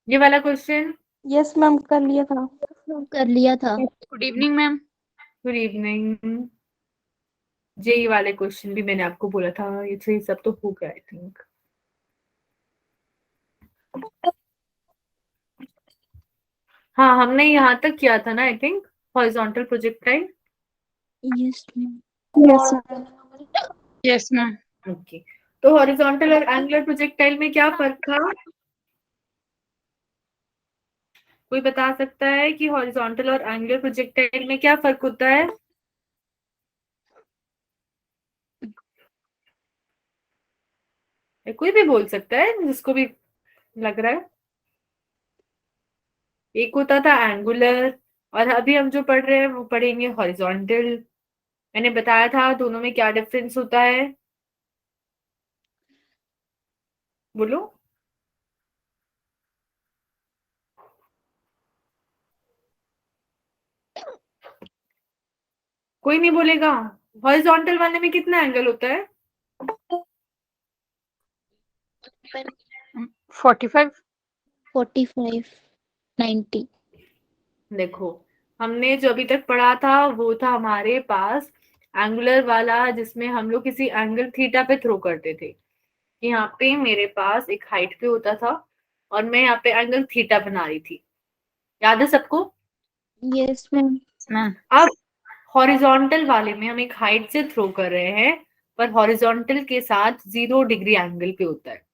ये वाला question? Yes ma'am, कर लिया था। Good evening ma'am. Good evening. JEE वाले क्वेश्चन भी मैंने आपको बोला था, ये सब तो हो गया आई थिंक। हाँ, हमने यहाँ तक किया था ना I think, horizontal projectile. Yes ma'am. Yes ma'am. Okay, तो हॉरिजॉन्टल और एंगुलर प्रोजेक्टाइल में क्या फर्क था? कोई बता सकता है कि हॉरिजॉन्टल और एंगुलर प्रोजेक्टाइल में क्या फर्क होता है? कोई भी बोल सकता है जिसको भी लग रहा है। एक होता था एंगुलर, और अभी हम जो पढ़ रहे हैं वो पढ़ेंगे हॉरिजॉन्टल। मैंने बताया था दोनों में क्या डिफरेंस होता है, बोलो। कोई नहीं बोलेगा। हॉरिजॉन्टल वाले में कितना एंगल होता है? 45। 45, 90। देखो, हमने जो अभी तक पढ़ा था वो था हमारे पास एंगुलर वाला, जिसमें हम लोग किसी एंगल थीटा पे थ्रो करते थे। यहाँ पे मेरे पास एक हाइट पे होता था और मैं यहाँ पे एंगल थीटा बना रही थी। याद है सबको? Yes ma'am. मैम अब हॉरिजॉन्टल वाले में हम एक हाइट से थ्रो कर रहे हैं, पर हॉरिजॉन्टल के साथ 0 डिग्री एंगल पे होता है।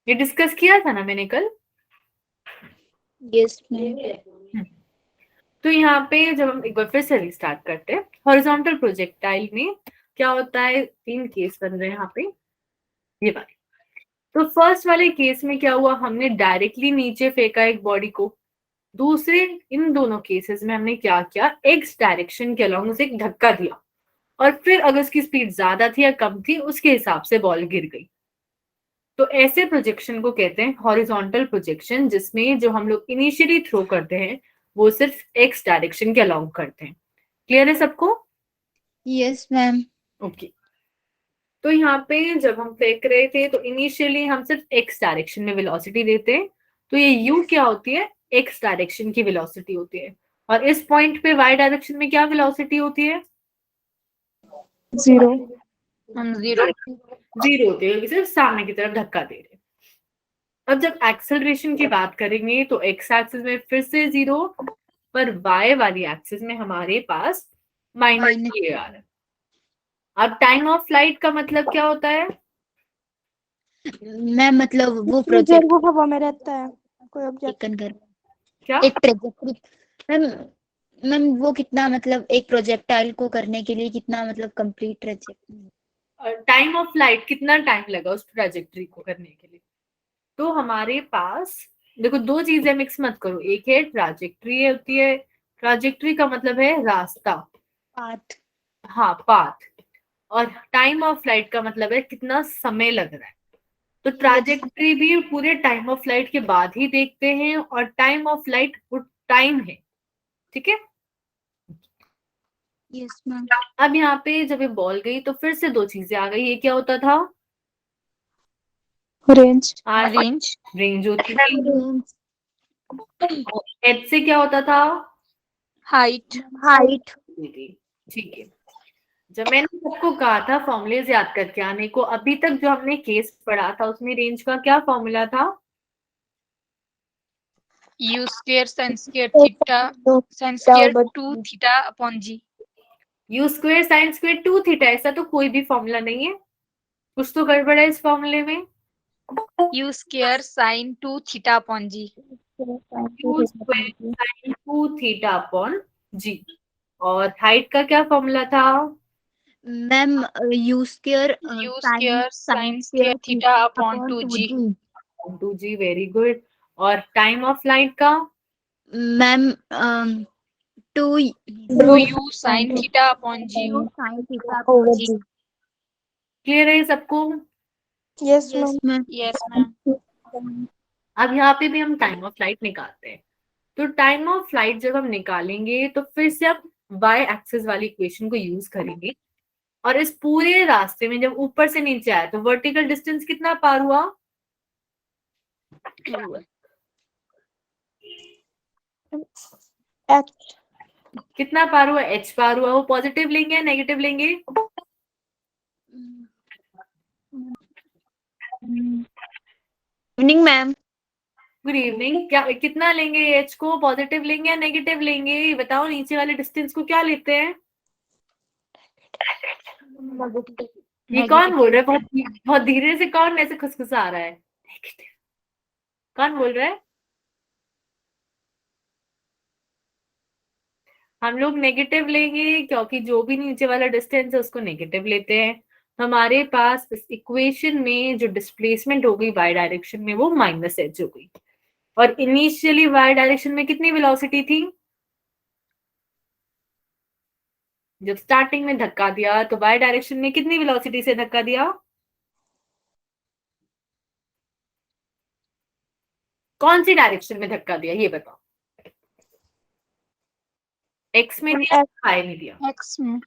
ये डिस्कस किया था ना मैंने कल। Yes ma'am. तो यहाँ पे जब हम एक बार फिर से रिस्टार्ट करते हैं, हॉरिजॉन्टल प्रोजेक्टाइल में क्या होता है, 3 केस बन रहे हैं यहाँ पे, ये वाले। तो फर्स्ट वाले केस में क्या हुआ, हमने डायरेक्टली नीचे फेंका एक बॉडी को। दूसरे, इन दोनों केसेस में हमने क्या किया, एक्स डायरेक्शन के अलोंग उसे एक धक्का दिया, और फिर अगर उसकी स्पीड ज्यादा थी या कम थी उसके हिसाब से बॉल गिर गई। तो ऐसे प्रोजेक्शन को कहते हैं हॉरिजॉन्टल प्रोजेक्शन, जिसमें जो हम लोग इनिशियली थ्रो करते हैं वो सिर्फ एक्स डायरेक्शन के अलाउ करते हैं। क्लियर है सबको? Yes ma'am. ओके। तो यहाँ पे जब हम फेंक रहे थे तो इनिशियली हम सिर्फ एक्स डायरेक्शन में वेलोसिटी देते हैं, तो ये यू क्या होती है, एक्स डायरेक्शन की वेलोसिटी होती है। और इस पॉइंट पे वाई डायरेक्शन में क्या वेलोसिटी होती है? 0। हम 0। 0 होती है, क्योंकि सिर्फ सामने की तरफ धक्का दे रहे हैं। अब जब एक्सेलरेशन की बात करेंगे तो एक्स एक्सिस में फिर से 0, पर वाई वाली एक्सिस में हमारे पास माइनस ये आ रहा है। अब टाइम ऑफ फ्लाइट का मतलब क्या होता है? मैम मतलब वो प्रोजेक्ट वो हवा में रहता है, कोई ऑब्जेक्ट कर क्या? एक ट्रेजेक्टरी। मैम मैम वो कितना मतलब एक प्रोजेक्टाइल को करने के लिए कितना मतलब complete trajectory. Time of flight, कितना टाइम लगा उस ट्रेजेक्टरी को करने के लिए? तो हमारे पास देखो, दो चीजें मिक्स मत करो। एक है ट्राजेक्ट्री होती है, ट्राजेक्ट्री का मतलब है रास्ता, पाथ। हाँ पाथ। और टाइम ऑफ फ्लाइट का मतलब है कितना समय लग रहा है। तो ट्राजेक्ट्री भी पूरे टाइम ऑफ फ्लाइट के बाद ही देखते हैं, और टाइम ऑफ फ्लाइट वो टाइम है, ठीक है। Yes ma'am. अब यहाँ पे जब ये बॉल गई तो फिर से दो चीजें आ गई। ये क्या होता था? रेंज। रेंज। रेंज होती थी। एच से क्या होता था? हाइट। हाइट। ठीक है। जब मैंने सबको कहा था फॉर्मूलेज याद करके आने को, अभी तक जो हमने केस पढ़ा था उसमें रेंज का क्या फॉर्मूला था? U square sine square theta, sine square 2 theta upon जी। U square sine square 2 theta, ऐसा तो कोई भी फॉर्मूला नहीं है, कुछ तो गड़बड़ है इस फॉर्मूले में। U square sine 2 theta upon जी। U square sine 2 theta upon G. और हाइट का क्या फॉर्मूला था? Ma'am u square u sine square sine sine square square theta upon upon 2 2 G. G. 2 G, very good. और time of light का? Ma'am 2 2 u sine theta upon G. Sine theta upon जी। Clear है सबको? Yes ma'am. Yes ma'am. अब यहाँ पे भी हम time of flight निकालते हैं। तो टाइम ऑफ फ्लाइट जब हम निकालेंगे तो फिर से हम वाई एक्सिस वाली इक्वेशन को यूज करेंगे। और इस पूरे रास्ते में जब ऊपर से नीचे आया तो वर्टिकल डिस्टेंस कितना पार हुआ? H कितना पार हुआ? h पार हुआ। वो पॉजिटिव लेंगे या नेगेटिव लेंगे? Evening ma'am. Good evening. क्या कितना लेंगे h को? पॉजिटिव लेंगे या नेगेटिव लेंगे? ये बताओ, नीचे वाले डिस्टेंस को क्या लेते हैं? ये कौन बोल रहा है? बहुत बहुत धीरे से कौन ऐसे खुसखुसा रहा है? नेगेटिव। कौन बोल रहा है? हम लोग नेगेटिव लेंगे क्योंकि जो भी नीचे वाला डिस्टेंस है उसको नेगेटिव लेते हैं। हमारे पास इस इक्वेशन में जो डिस्प्लेसमेंट हो गई y डायरेक्शन में वो -h हो गई। और इनिशियली y डायरेक्शन में कितनी वेलोसिटी थी? जब स्टार्टिंग में धक्का दिया तो y डायरेक्शन में कितनी वेलोसिटी से धक्का दिया? कौन सी डायरेक्शन में धक्का दिया ये बताओ? x में दिया, y में दिया? X में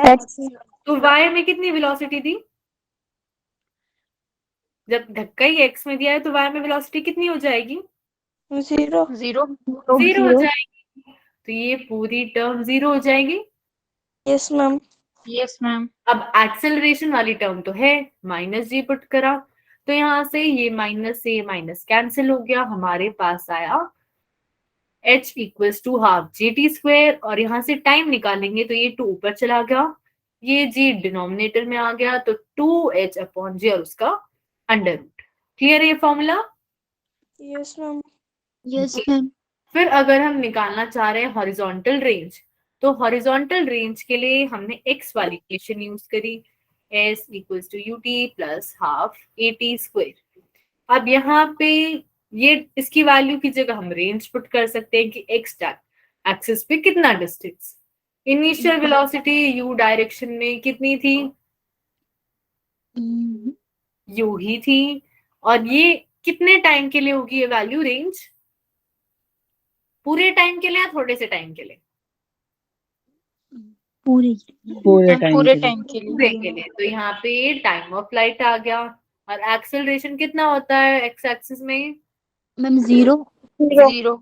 X तो y में कितनी वेलोसिटी थी? जब धक्का ही x में दिया है तो y में वेलोसिटी कितनी हो जाएगी? 0 0 0 हो जाएगी। तो ये पूरी टर्म 0 हो जाएगी। Yes ma'am yes मैम अब एक्सेलरेशन वाली टर्म तो है, -g पुट करा तो यहां से ये माइनस से माइनस कैंसिल हो गया। हमारे पास आया h equals to half GT²। और यहां से टाइम निकालेंगे तो ये 2 ऊपर चला गया, ये g डिनोमिनेटर में आ गया, तो 2h अपॉन g और उसका अंडर रूट। क्लियर है ये formula? Yes ma'am yes ma'am. फिर अगर हम निकालना चाह रहे हैं हॉरिजॉन्टल रेंज, तो हॉरिजॉन्टल रेंज के लिए हमने x वाली इक्वेशन यूज करी, s equals to ut plus half at²। अब यहाँ पे ये इसकी वैल्यू की जगह हम रेंज पुट कर सकते हैं कि x एक्सिस पे कितना distance. Initial velocity u direction में कितनी थी? u ही थी। और ये कितने टाइम के लिए होगी ये वैल्यू रेंज? पूरे टाइम के लिए या थोड़े से टाइम के लिए? पूरी पूरे टाइम के लिए पूरे के लिए। तो यहाँ पे टाइम ऑफ फ्लाइट आ गया। और एक्सेलरेशन कितना होता है एक्स एक्सिस में? मैम 0। 0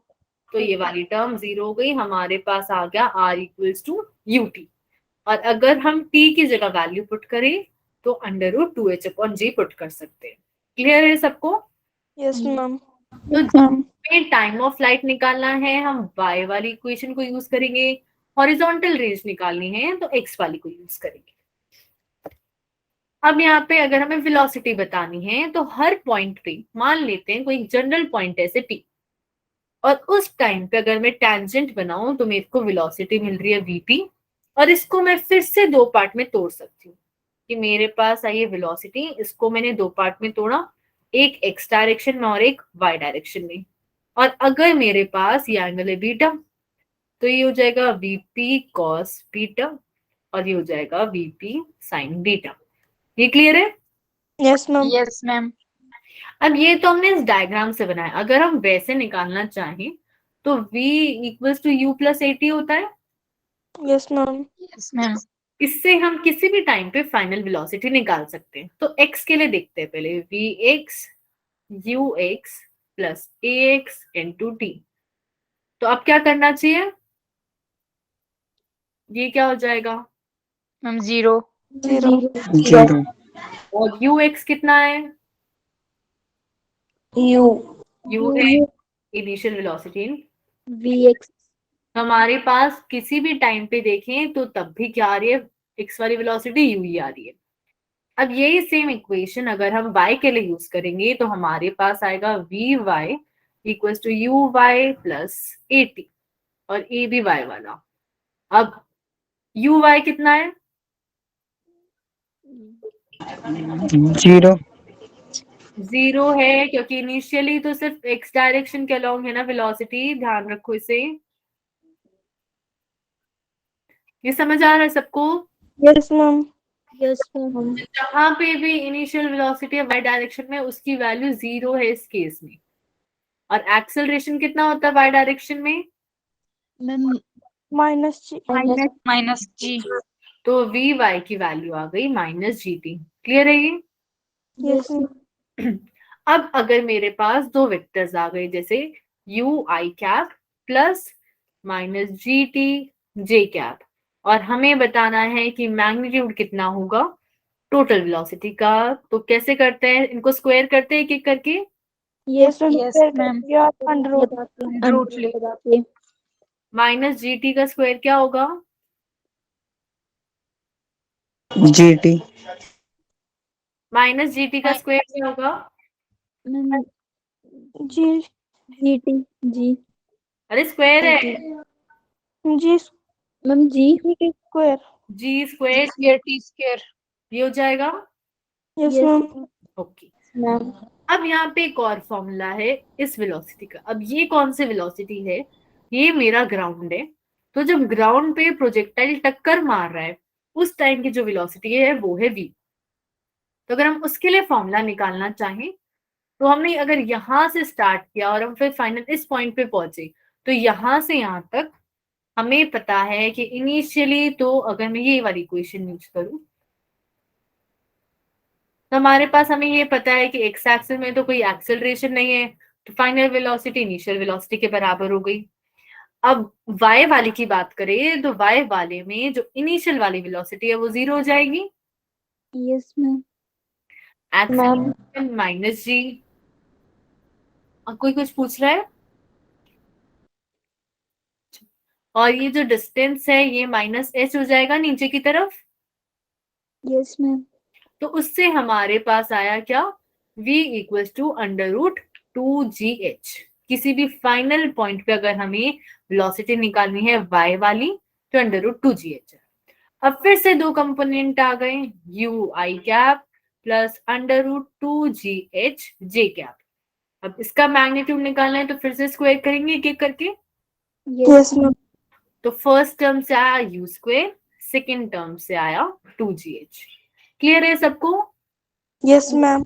तो ये वाली टर्म 0 हो गई। हमारे पास आ गया r इक्वल्स टू ut। और अगर हम t की जगह वैल्यू पुट करें तो under root 2h upon g put कर सकते हैं। क्लियर है सबको? Yes ma'am तो टाइम ऑफ फ्लाइट निकालना है, हम y वाली इक्वेशन को यूज करेंगे। हॉरिजॉन्टल रेंज निकालनी है तो x वाली को यूज करेंगे। अब यहाँ पे अगर हमें वेलोसिटी बतानी है तो हर पॉइंट पे मान लेते हैं कोई जनरल पॉइंट है P, और उस टाइम पे अगर मैं टेंजेंट बनाऊं तो मेरे को वेलोसिटी मिल रही है vp। और इसको मैं फिर से 2 पार्ट में तोड़ सकती हूँ कि मेरे पास आई है वेलोसिटी, इसको मैंने 2 पार्ट में तोड़ा, एक x डायरेक्शन में और एक y डायरेक्शन में। और अगर मेरे पास ये एंगल है बीटा तो ये हो जाएगा vp cos बीटा और ये हो जाएगा vp sin बीटा। ये क्लियर है? Yes ma'am yes मैम अब ये तो हमने इस डायग्राम से बनाया। अगर हम वैसे निकालना चाहें तो v equals to u plus at होता है। Yes ma'am yes मैम इससे हम किसी भी टाइम पे फाइनल वेलोसिटी निकाल सकते हैं। तो x के लिए देखते हैं पहले, vx ux plus ax into t। तो अब क्या करना चाहिए? ये क्या हो जाएगा? मैम 0 और ux कितना है? U u है इनिशियल वेलोसिटी। vx हमारे पास किसी भी टाइम पे देखें तो तब भी क्या आ रही है? x वाली वेलोसिटी u ही आ रही है। अब यही सेम इक्वेशन अगर हम y के लिए यूज करेंगे तो हमारे पास आएगा vy equals to uy plus at और a भी y वाला। अब uy कितना है? 0 है क्योंकि इनिशियली तो सिर्फ x डायरेक्शन के अलोंग है ना वेलोसिटी, ध्यान रखो इसे। ये समझ आ रहा है सबको? Yes ma'am yes ma'am. जहां पे भी इनिशियल वेलोसिटी है y डायरेक्शन में उसकी वैल्यू 0 है इस केस में। और एक्सेलरेशन कितना होता है y डायरेक्शन में? Ma'am minus G minus g तो vy की वैल्यू आ गई -gt। क्लियर है ये? Yes ma'am अब अगर मेरे पास दो वेक्टर्स आ गए जैसे u i cap plus minus G T J cap, और हमें बताना है कि मैग्नीट्यूड कितना होगा टोटल वेलोसिटी का। तो कैसे करते हैं, इनको स्क्वायर करते हैं एक एक करके। Yes, ma'am. Yes, ma'am. Yeah, under root. Root ले. माइनस जी टी का स्क्वायर क्या होगा? GT माइनस जी टी का स्क्वायर क्या होगा? मैम G GT जी अरे स्क्वायर है, G मैम जी T square. जी G square, square T square. ये हो जाएगा। Yes, Yes, ma'am. Okay, ma'am अब यहाँ पे एक और फॉर्मूला है इस वेलोसिटी का। अब ये कौन सी वेलोसिटी है? ये मेरा ग्राउंड है, तो जब ग्राउंड पे प्रोजेक्टाइल टक्कर मार रहा है उस टाइम की जो वेलोसिटी है वो है v। तो अगर हम उसके लिए फॉर्मूला निकालना चाहें तो हमने अगर यहाँ से स्टार्ट किया और हम फिर फाइनल इस पॉइंट पे पहुंचे, तो यहाँ से यहाँ तक हमें पता है कि इनिशियली, तो अगर मैं ये वाली इक्वेशन यूज करूं तो हमारे पास हमें ये पता है कि एक्स एक्सिस में तो कोई एक्सेलरेशन नहीं है, तो फाइनल वेलोसिटी इनिशियल वेलोसिटी के बराबर हो गई। अब y वाले की बात करें तो y वाले में जो इनिशियल वाली वेलोसिटी है वो 0 हो जाएगी। यस मैम एक्सेलरेशन माइनस जी। अब कोई कुछ पूछ रहा है? और ये जो डिस्टेंस है ये माइनस h हो जाएगा नीचे की तरफ। यस मैम तो उससे हमारे पास आया क्या? v equal to under root 2gh। किसी भी फाइनल पॉइंट पे अगर हमें वेलोसिटी निकालनी है y वाली तो अंडर रूट 2gh है। अब फिर से दो कंपोनेंट आ गए, u i cap plus under root 2gh j cap. अब इसका मैग्नीट्यूड निकालना है तो फिर से स्क्वायर करेंगे एक एक करके। Yes, ma'am. तो फर्स्ट टर्म से आया u स्क्वायर, सेकेंड टर्म से आया 2gh। क्लियर है सबको? Yes, ma'am.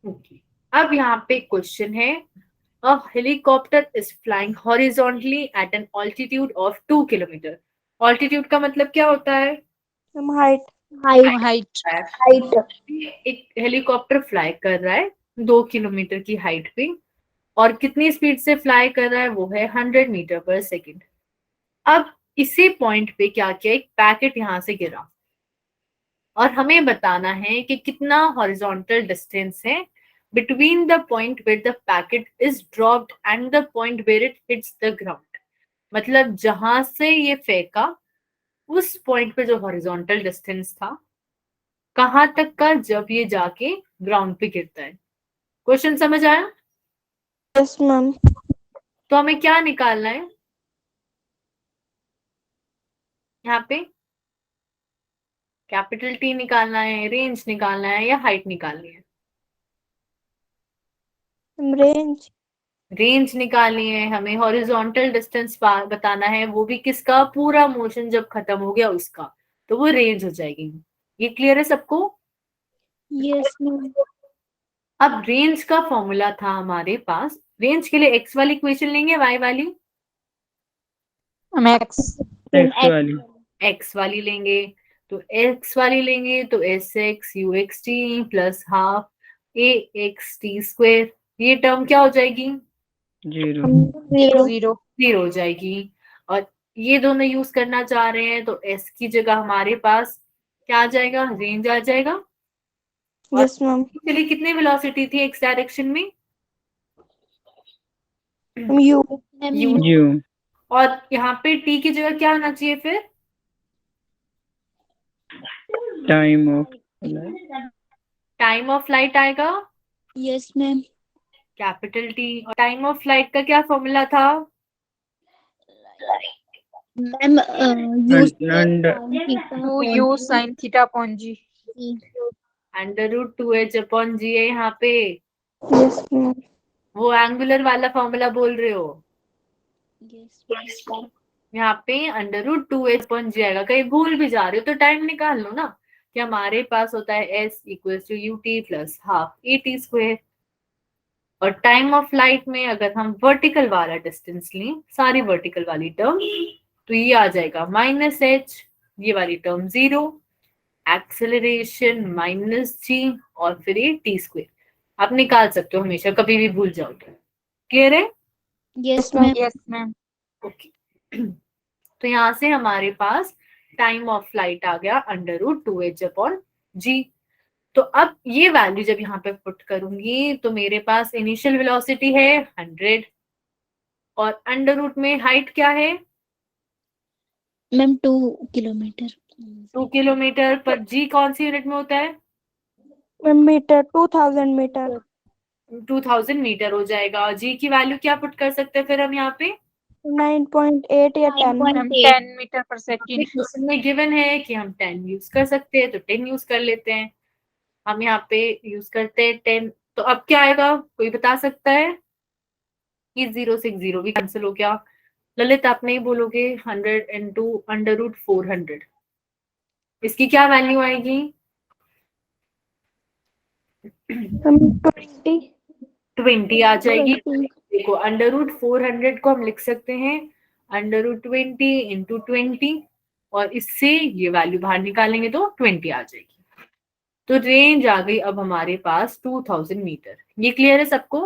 ओके, अब यहाँ पे क्वेश्चन है, a helicopter is flying horizontally at an altitude of 2 kilometre. Altitude का मतलब क्या होता है? Ma'am, height. Height. एक हेलीकॉप्टर फ्लाई कर रहा है 2 किलोमीटर की हाइट पे, और कितनी स्पीड से फ्लाई कर रहा है वो है 100 मीटर पर सेकेंड। अब इसी पॉइंट पे क्या किया, एक पैकेट यहां से गिरा और हमें बताना है कि कितना हॉरिजॉन्टल डिस्टेंस है between the point where the packet is dropped and the point where it hits the ground। मतलब जहां से ये फेंका उस पॉइंट पे जो हॉरिजॉन्टल डिस्टेंस था कहां तक का जब ये जाके ग्राउंड पे गिरता है। क्वेश्चन समझ आया? Yes, ma'am. तो हमें क्या निकालना है यहाँ पे? कैपिटल टी निकालना है, रेंज निकालना है, या हाइट निकालनी है? Range. रेंज निकालनी है हमें, हॉरिजॉन्टल डिस्टेंस बताना है, वो भी किसका? पूरा मोशन जब खत्म हो गया उसका, तो वो रेंज हो जाएगी। ये क्लियर है सबको? यस मैम अब रेंज का फॉर्मूला था हमारे पास, रेंज के लिए एक्स वाली इक्वेशन लेंगे वाई वाली? Max. X वाली एक्स वाली लेंगे, तो एक्स वाली लेंगे तो S x you x T plus half A x T square. ये टर्म क्या हो जाएगी? 0 Zero. 0 हो जाएगी। और ये दोनों यूज करना चाह रहे हैं तो एस की जगह हमारे पास क्या आ जाएगा? रेंज आ जाएगा। Yes, ma'am. चलिए, कितनी वेलोसिटी थी एक्स डायरेक्शन में? Ma'am, U. यू। U और यहाँ पे टी की जगह क्या आना चाहिए फिर? Time of time of flight आएगा यस मैम कैपिटल टी। और टाइम ऑफ फ्लाइट का क्या फॉर्मूला था? Ma'am Two U sin theta upon G. Under root 2h upon G है यहाँ पे। Yes, ma'am. वो एंगुलर वाला फॉर्मूला बोल रहे हो? यहाँ पे अंडर रूट 2h अपॉन जी आएगा। कहीं भूल भी जा रहे हो तो टाइम निकाल लो ना, कि हमारे पास होता है s equal to u t plus half a t square. और टाइम ऑफ फ्लाइट में अगर हम वर्टिकल वाला डिस्टेंस लें, सारी वर्टिकल वाली टर्म, तो ये आ जाएगा माइनस एच, ये वाली टर्म 0, एक्सेलरेशन माइनस जी, और फिर ये टी स्क्वेयर। आप निकाल सकते हो हमेशा, कभी भी भूल जाओ तो। क्लियर है? Yes ma'am. Ma'am. Yes, ma'am. Okay तो यहाँ से हमारे पास टाइम ऑफ फ्लाइट आ गया √2h/g। तो अब ये वैल्यू जब यहाँ पे पुट करूंगी तो मेरे पास इनिशियल वेलोसिटी है 100 और अंडर रूट में हाइट क्या है मैम 2 किलोमीटर। 2 किलोमीटर पर जी कौन सी यूनिट में होता है Ma'am, meter, 2000 meter. 2000 मीटर हो जाएगा। और जी की वैल्यू क्या पुट कर सकते हैं फिर हम यहाँ पे 9.8 या 10. Ma'am, 10 meter per second. Question में गिवन है कि हम 10 यूज कर सकते हैं तो 10 यूज कर लेते हैं। हम यहाँ पे यूज करते हैं 10। तो अब क्या आएगा कोई बता सकता है कि 0 से 0 भी कैंसिल हो गया। ललित आप नहीं बोलोगे 100 into √400 इसकी क्या वैल्यू आएगी Ma'am, 20. 20 आ जाएगी। 20. देखो √400 को हम लिख सकते हैं √20 into 20 और इससे ये वैल्यू बाहर निकालेंगे तो 20 आ जाएगी। तो रेंज आ गई अब हमारे पास 2000 मीटर। ये क्लियर है सबको।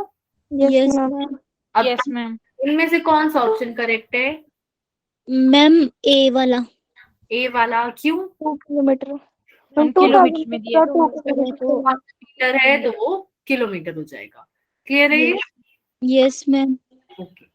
Yes, yes ma'am. मैम। अब Yes, ma'am. इनमें से कौन सा ऑप्शन करेक्ट है मैम ए वाला। ए वाला क्यों 2 kilometer. हम Ma'am, 2000 किलोमीटर में दिया meter, 2 kilometer. मीटर है तो वो किलोमीटर हो जाएगा। क्लियर है ये यस मैम। ओके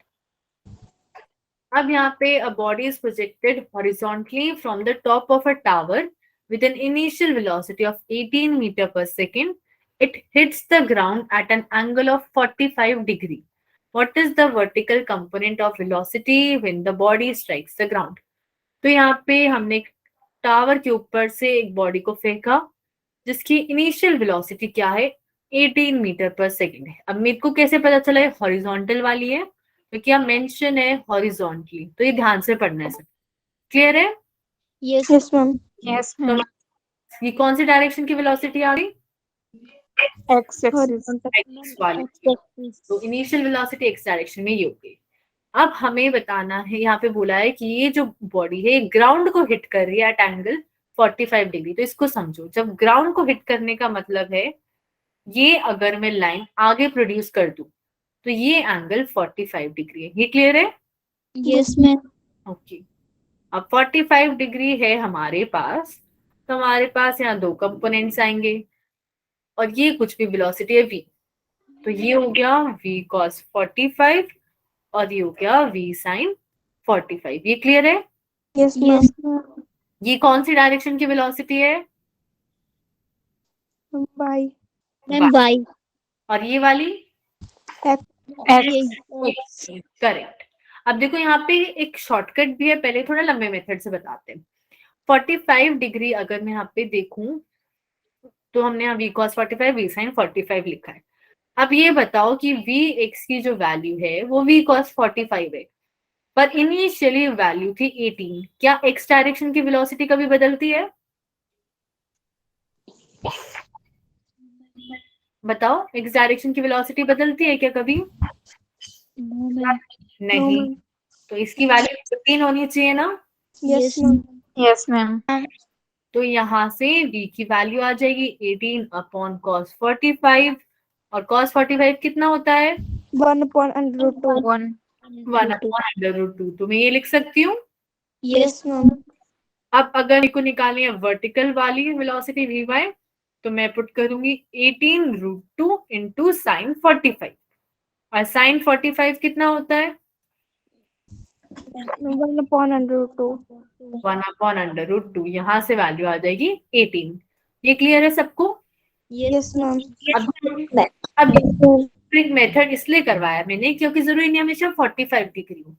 अब यहाँ पे a body is projected horizontally from the top of a tower with an initial velocity of 18 meter per second. It hits the ground at an angle of 45 degree. What is the vertical component of velocity when the body strikes the ground? तो यहाँ पे हमने tower के ऊपर से एक body को फेंका जिसकी इनिशियल वेलोसिटी क्या है 18 मीटर पर सेकेंड है। अब मेरे को कैसे पता चला है हॉरिजॉन्टल वाली है क्योंकि यहाँ मेंशन है हॉरिजॉन्टली तो ये ध्यान से पढ़ना है सब। क्लियर है यस Yes, ma'am. Yes, तो ma'am. ये कौन सी डायरेक्शन की वेलोसिटी आ गई X axis. Horizontal. एक्स वाली तो इनिशियल वेलोसिटी एक्स डायरेक्शन में ये हो गई। अब हमें बताना है यहाँ पे बोला है कि ये जो बॉडी है ग्राउंड को हिट कर रही है एट एंगल 45 डिग्री। तो इसको समझो जब ग्राउंड को हिट करने का मतलब है ये अगर मैं लाइन आगे प्रोड्यूस कर दूं तो ये एंगल 45 डिग्री है। ये क्लियर है यस मैम। ओके अब 45 डिग्री है हमारे पास तो हमारे पास यहाँ दो कंपोनेंट्स आएंगे और ये कुछ भी वेलोसिटी है v तो ये हो गया v cos 45 और ये हो गया v sin 45। ये क्लियर है Yes, ma'am. यस ये कौन सी डायरेक्शन की वेलोसिटी है Bye. Ma'am Y. और ये वाली X. करेक्ट। अब देखो यहाँ पे एक शॉर्टकट भी है पहले थोड़ा लंबे मेथड से बताते हैं। 45 डिग्री अगर मैं यहाँ पे देखूं तो हमने यहाँ v cos 45 v sin 45 लिखा है। अब ये बताओ कि vx की जो वैल्यू है वो v cos 45 है पर इनिशियली वैल्यू थी 18। क्या x डायरेक्शन की वेलोसिटी कभी बदलती है बताओ x डायरेक्शन की वेलोसिटी बदलती है क्या कभी नो मैम। नहीं ma'am. तो इसकी वैल्यू 18 होनी चाहिए ना Yes, ma'am. Yes, ma'am. तो यहाँ से v की वैल्यू आ जाएगी 18/cos 45 और cos 45 कितना होता है 1/√2. 1. 1/√2। तो मैं ये लिख सकती हूँ। Yes Yes, ma'am. अब अगर मेरे को निकालनी है वर्टिकल वाली वेलोसिटी vy तो मैं पुट करूंगी 18√2 into sin 45 और sin 45 कितना होता है 1/√2. 1/√2। यहाँ से वैल्यू आ जाएगी 18। ये क्लियर है सबको। Yes, ma'am. अब ट्रिक मेथड इसलिए करवाया मैंने क्योंकि जरूरी नहीं हमेशा 45 डिग्री हो।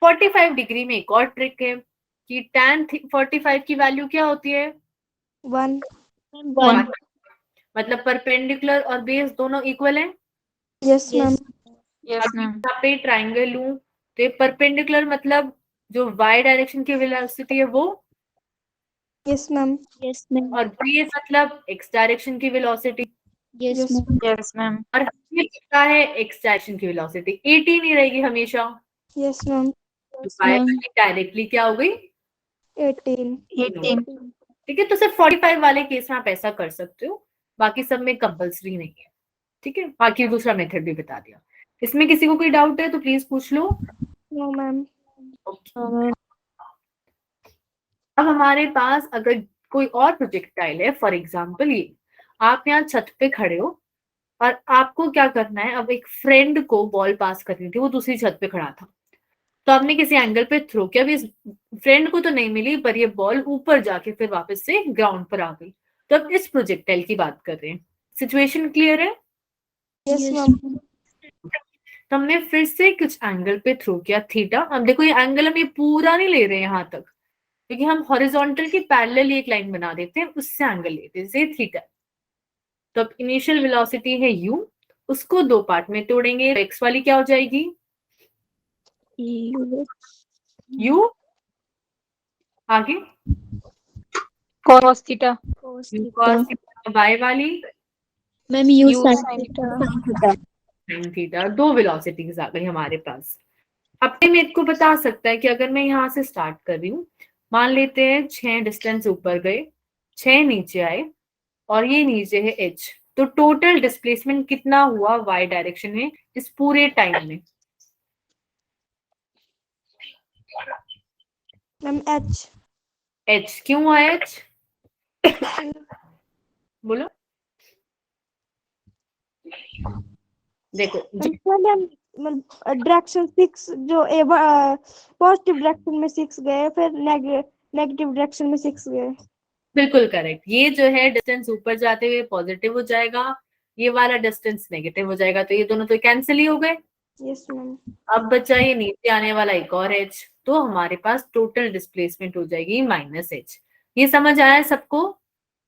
45 डिग्री में एक और ट्रिक है कि tan 45 की वैल्यू क्या होती है 1. 1 मतलब परपेंडिकुलर और बेस दोनों इक्वल है। Yes, ma'am. Yes, ma'am. यहाँ पे ट्राइंगल लूं तो परपेंडिकुलर मतलब जो y डायरेक्शन की वेलोसिटी है वो Yes, ma'am. Yes ma'am. और बेस मतलब x डायरेक्शन की velocity yes Yes. Ma'am. Yes, ma'am. और हमें पता है x डायरेक्शन की वेलोसिटी 18 ही रहेगी हमेशा। Yes, ma'am. तो y डायरेक्टली क्या हो गई 18. 18. ठीक है। तो सिर्फ 45 वाले केस में आप ऐसा कर सकते हो बाकी सब में कंपल्सरी नहीं है। ठीक है बाकी दूसरा मेथड भी बता दिया। इसमें किसी को कोई डाउट है तो प्लीज पूछ लो। No ma'am. अब हमारे पास अगर कोई और प्रोजेक्टाइल है, फॉर एग्जाम्पल ये आप यहाँ छत पे खड़े हो और आपको क्या करना है, अब एक फ्रेंड को बॉल पास करनी थी, वो दूसरी छत पे खड़ा था, तो आपने किसी एंगल पे थ्रो किया, अभी इस फ्रेंड को तो नहीं मिली पर ये बॉल ऊपर जाके फिर वापस से ग्राउंड पर आ गई। तो अब इस प्रोजेक्टाइल की बात कर रहे हैं। सिचुएशन क्लियर है? Yes ma'am. तो हमने फिर से कुछ एंगल पे थ्रो किया थीटा। अब देखो ये एंगल हम ये पूरा नहीं ले रहे हैं यहाँ तक, क्योंकि हम हॉरिजॉन्टल की पैरेलल एक लाइन बना देते हैं, उससे एंगल लेते हैं, जैसे थीटा। तो अब इनिशियल वेलोसिटी है u, उसको दो पार्ट में तोड़ेंगे, तो x वाली क्या हो जाएगी u, आगे cos theta, u cos theta, y वाली ma'am u u sine sin theta. sin theta. दो वेलोसिटीज आ गई हमारे पास। अब मेरे को बता सकता है कि अगर मैं यहाँ से स्टार्ट कर रही हूँ, मान लेते हैं 6 डिस्टेंस ऊपर गए, 6 नीचे आए और ये नीचे है h, तो टोटल डिस्प्लेसमेंट कितना हुआ y डायरेक्शन में इस पूरे टाइम में? Ma'am H. h क्यों हुआ h? बोलो। देखो मैम डायरेक्शन 6 जो पॉजिटिव डायरेक्शन में 6 गए, फिर नेगेटिव डायरेक्शन में 6 गए। बिल्कुल करेक्ट। ये जो है डिस्टेंस ऊपर जाते हुए पॉजिटिव हो जाएगा, ये वाला डिस्टेंस नेगेटिव हो जाएगा, तो ये दोनों तो कैंसिल ही हो गए। Yes ma'am. अब बचा ये नीचे आने वाला एक और h, तो हमारे पास टोटल डिस्प्लेसमेंट हो जाएगी -h। ये समझ आया सबको?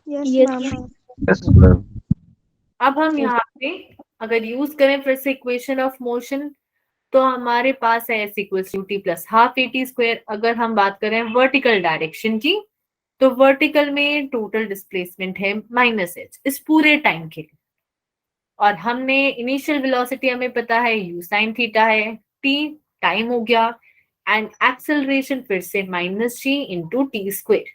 Yes ma'am. अब हम यहाँ पे अगर यूज करें फिर से इक्वेशन ऑफ मोशन, तो हमारे पास है s equals ut plus half at square. अगर हम बात करें वर्टिकल डायरेक्शन की, तो वर्टिकल में टोटल डिस्प्लेसमेंट है -h इस पूरे टाइम के लिए। और हमने इनिशियल वेलोसिटी हमें पता है u sin थीटा है, t टाइम हो गया, एंड एक्सेलरेशन फिर से -g इंटू टी स्क्वायर।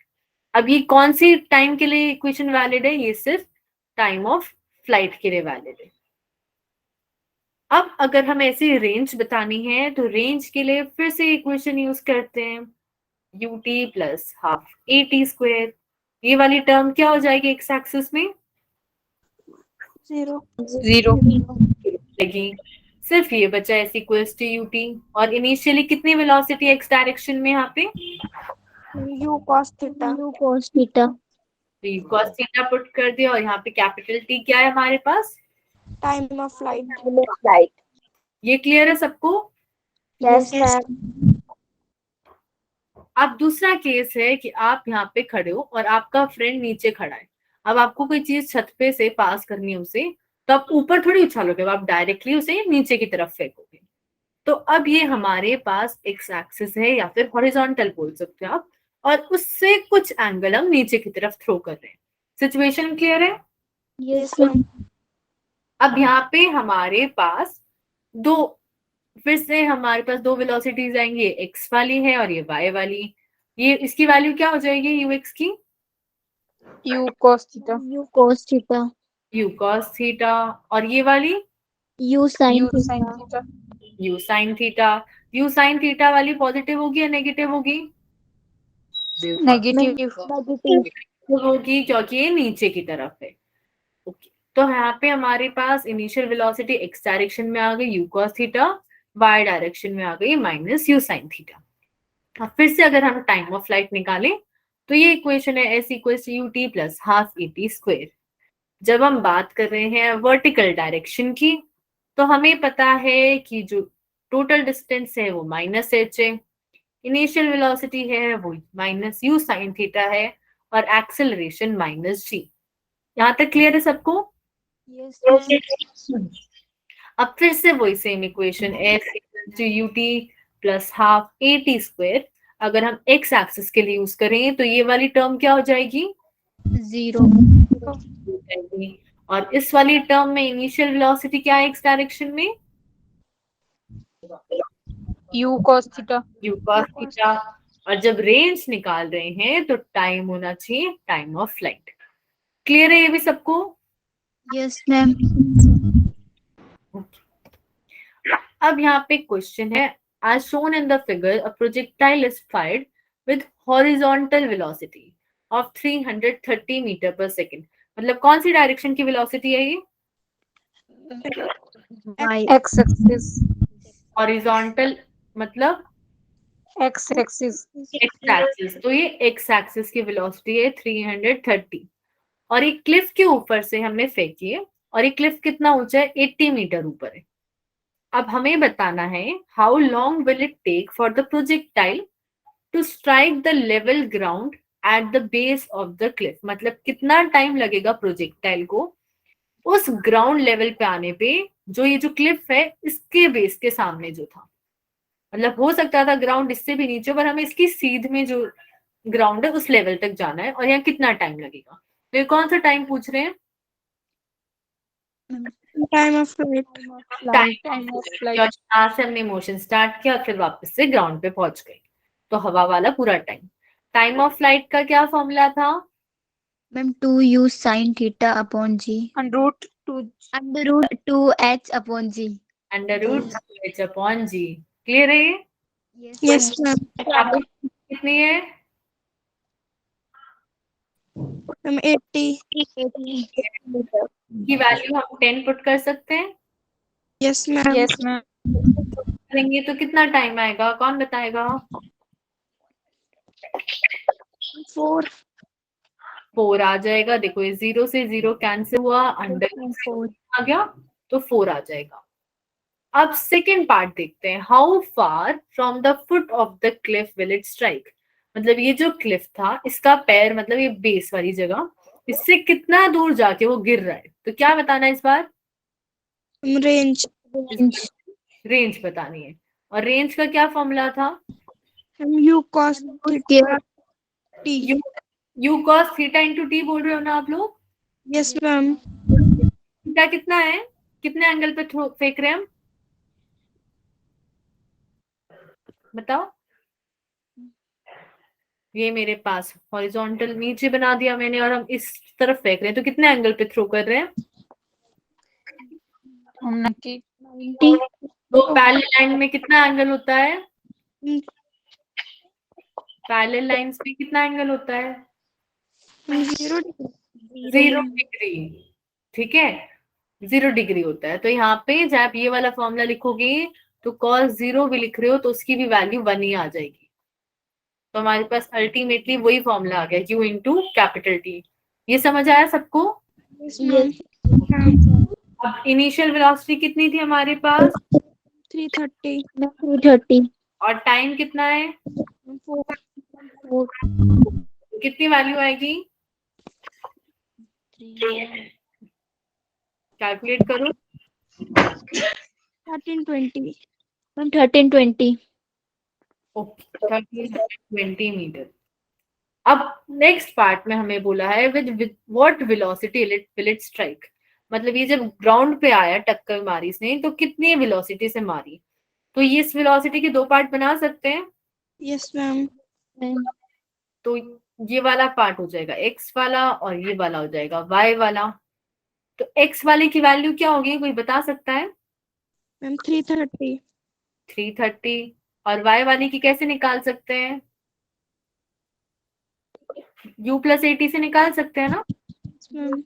अब ये कौन सी टाइम के लिए इक्वेशन वैलिड है? ये सिर्फ टाइम ऑफ फ्लाइट के लिए वैलिड है। अब अगर हम ऐसी रेंज बतानी है, तो रेंज के लिए फिर से इक्वेशन यूज करते हैं, ut plus half at square. ये वाली टर्म क्या हो जाएगी एक्स एक्सिस में? 0। 0 लगी। सिर्फ ये बचा s इक्वल्स टू ut। और इनिशियली कितनी वेलोसिटी एक्स डायरेक्शन में यहाँ पे? You cos theta. U cos theta. cos theta put कर दिया, और यहाँ पे कैपिटल T क्या है हमारे पास? Time of flight. ये क्लियर है सबको? Yes ma'am. अब दूसरा केस है कि आप यहाँ पे खड़े हो और आपका फ्रेंड नीचे खड़ा है। अब आपको कोई चीज छत पे से पास करनी है उसे, तो आप ऊपर थोड़ी उछालोगे, आप डायरेक्टली उसे नीचे की तरफ फेंकोगे। तो अब ये हमारे पास एक्स एक्सिस है, या फिर हॉरिजॉन्टल बोल सकते हो आप, और उससे कुछ एंगल हम नीचे की तरफ थ्रो कर रहे हैं। सिचुएशन क्लियर है? Yes ma'am. अब यहाँ पे हमारे पास दो, फिर से हमारे पास दो वेलोसिटीज आएंगी, एक्स वाली है और ये वाई वाली। ये इसकी वैल्यू क्या हो जाएगी यू एक्स की? u cos theta, u cos theta. U cos theta. और ये वाली u sine u sin theta. Theta, u sine theta. U sine theta वाली पॉजिटिव होगी या नेगेटिव होगी? Negative negative. होगी, क्योंकि ये नीचे की तरफ है। ओके, तो यहाँ पे हमारे पास इनिशियल वेलोसिटी एक्स डायरेक्शन में आ गई u cos theta, y direction में आ गई माइनस यू साइन थीटा। अब फिर से अगर हम टाइम ऑफ फ्लाइट निकालें, तो ये इक्वेशन है s equals to ut plus half at square. जब हम बात कर रहे हैं वर्टिकल डायरेक्शन की, तो हमें पता है कि जो टोटल डिस्टेंस है वो -h है, इनिशियल वेलोसिटी है वो -u sin थीटा है, और एक्सेलरेशन -g। यहाँ तक क्लियर है सबको? यस अब फिर से वही same equation s equal to ut plus half at square, अगर हम x एक्सिस के लिए यूज करें तो ये वाली टर्म क्या हो जाएगी? 0। और इस वाली टर्म में इनिशियल वेलोसिटी क्या है एक्स डायरेक्शन में? u cos theta, u cos theta. और जब रेंज निकाल रहे हैं तो टाइम होना चाहिए टाइम ऑफ फ्लाइट। क्लियर है ये भी सबको? Yes ma'am. अब यहाँ पे क्वेश्चन है, as shown in the figure, a projectile is fired with horizontal velocity of 330 metre पर सेकेंड। मतलब कौन सी डायरेक्शन की वेलोसिटी है ये? Y X axis. हॉरिजॉन्टल मतलब X axis. एक्स एक्सिस, तो ये एक्स एक्सिस की वेलोसिटी है 330 और ये क्लिफ के ऊपर से हमने फेंकी है और ये क्लिफ कितना ऊंचा है? 80 मीटर ऊपर है। अब हमें बताना है how long will it take for the projectile to strike the level ground at the base of the cliff. मतलब कितना टाइम लगेगा प्रोजेक्टाइल को उस ग्राउंड लेवल पे आने पे, जो ये जो क्लिफ है इसके बेस के सामने जो था। मतलब हो सकता था ग्राउंड इससे भी नीचे, पर हमें इसकी सीध में जो ग्राउंड है उस लेवल तक जाना है और यहाँ कितना टाइम लगेगा। तो ये कौन सा टाइम पूछ रहे हैं? Time of flight. Time of flight. यहाँ से हमने मोशन स्टार्ट किया और फिर वापस से ग्राउंड पे पहुंच गए, तो हवा वाला पूरा टाइम। टाइम ऑफ फ्लाइट का क्या फॉर्मूला था? Ma'am 2u sin theta upon g And root 2. Under root 2h upon g। Under root h upon ji. Clear है ये? Yes ma'am. कितनी है? मैम 80। की वैल्यू हम 10 पुट कर सकते हैं। Yes ma'am. Yes, ma'am. करेंगे तो कितना टाइम आएगा, कौन बताएगा? 4 आ जाएगा। देखो ये 0 से 0 कैंसिल हुआ, अंडर आ गया तो 4 आ जाएगा। अब सेकेंड पार्ट देखते हैं, how far from the foot of the Cliff will it strike. मतलब ये जो क्लिफ था इसका पैर, मतलब ये बेस वाली जगह, इससे कितना दूर जाके वो गिर रहा है। तो क्या बताना है इस बार? रेंज। रेंज बतानी है। और रेंज का क्या फॉर्मूला था? हम you cos theta T. You cos theta into T बोल रहे हो ना आप लोग? Yes ma'am. थीटा कितना है? कितने एंगल पे फेंक रहे हैं हम? बताओ। ये मेरे पास हॉरिजॉन्टल नीचे बना दिया मैंने और हम इस तरफ फेंक रहे हैं, तो कितने एंगल पे थ्रो कर रहे हैं? तो पैरेलल लाइन में कितना एंगल होता है? पैरेलल लाइंस में कितना एंगल होता है? 0 डिग्री। ठीक है, 0 डिग्री होता है। तो यहाँ पे जब आप ये वाला फॉर्मूला लिखोगे तो cos 0 भी लिख रहे हो तो उसकी भी वैल्यू 1 ही आ जाएगी। तो हमारे पास अल्टीमेटली वही फॉर्मूला आ गया, Q इंटू कैपिटल T। ये समझ आया सबको? अब इनिशियल वेलोसिटी कितनी थी हमारे पास? 330। और टाइम कितना है? कितनी वैल्यू आएगी? कैलकुलेट करो। 1320। 1320। Okay, 1320 metre. अब नेक्स्ट पार्ट में हमें बोला है with what velocity will it strike. मतलब ये जब ग्राउंड पे आया, टक्कर मारी इसने, तो कितनी वेलोसिटी से मारी। तो ये इस वेलोसिटी के दो पार्ट बना सकते हैं। Yes ma'am. तो ये वाला पार्ट हो जाएगा x वाला और ये वाला हो जाएगा y वाला। तो x वाले की वैल्यू क्या होगी, कोई बता सकता है? मैम 330। 330। और y वाले की कैसे निकाल सकते हैं? u प्लस 80 से निकाल सकते हैं ना? मैम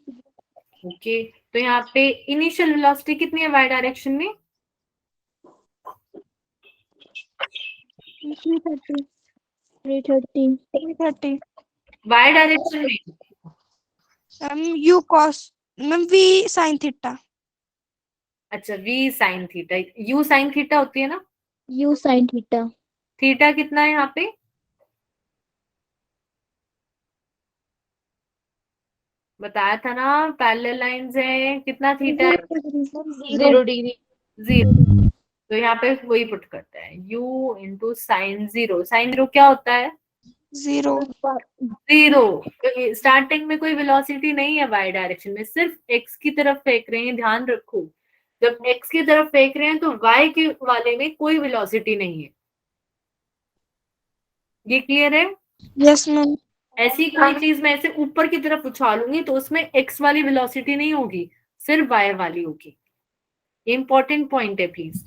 ओके, तो यहाँ पे इनिशियल वेलोसिटी कितनी है y डायरेक्शन में? 330। y डायरेक्शन में ma'am u cos ma'am v sine theta. अच्छा, v sine theta. u sine theta होती है ना? u sin theta. थीटा कितना है यहाँ पे? बताया था ना, पैरेलल लाइंस है। कितना थीटा है? 0 degree. 0। तो यहाँ पे वही पुट करते हैं, u इंटू साइन 0। साइन 0 क्या होता है? 0। 0। स्टार्टिंग में कोई वेलोसिटी नहीं है y डायरेक्शन में, सिर्फ x की तरफ फेंक रहे हैं। ध्यान रखो, जब x की तरफ फेंक रहे हैं तो y के वाले में कोई वेलोसिटी नहीं है। ये क्लियर है? Yes ma'am. ऐसी कोई चीज मैं ऐसे ऊपर की तरफ उछालूंगी तो उसमें x वाली वेलोसिटी नहीं होगी, सिर्फ y वाली होगी। ये इंपॉर्टेंट पॉइंट है प्लीज।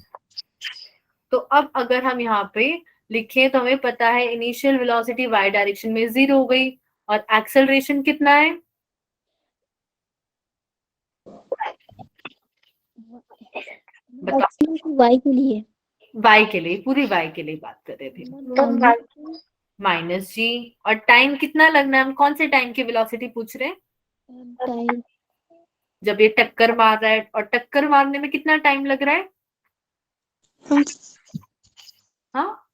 तो अब अगर हम यहाँ पे लिखें तो हमें पता है इनिशियल वेलोसिटी y डायरेक्शन में 0 हो गई और एक्सेलरेशन कितना है? बताओ। वाई के लिए y के लिए, पूरी y के लिए बात कर रहे थे। माइनस जी। और टाइम कितना लगना है? हम कौन से टाइम की वेलोसिटी पूछ रहे हैं? टाइम जब ये टक्कर मार रहा है, और टक्कर मारने में कितना टाइम लग रहा है? हाँ,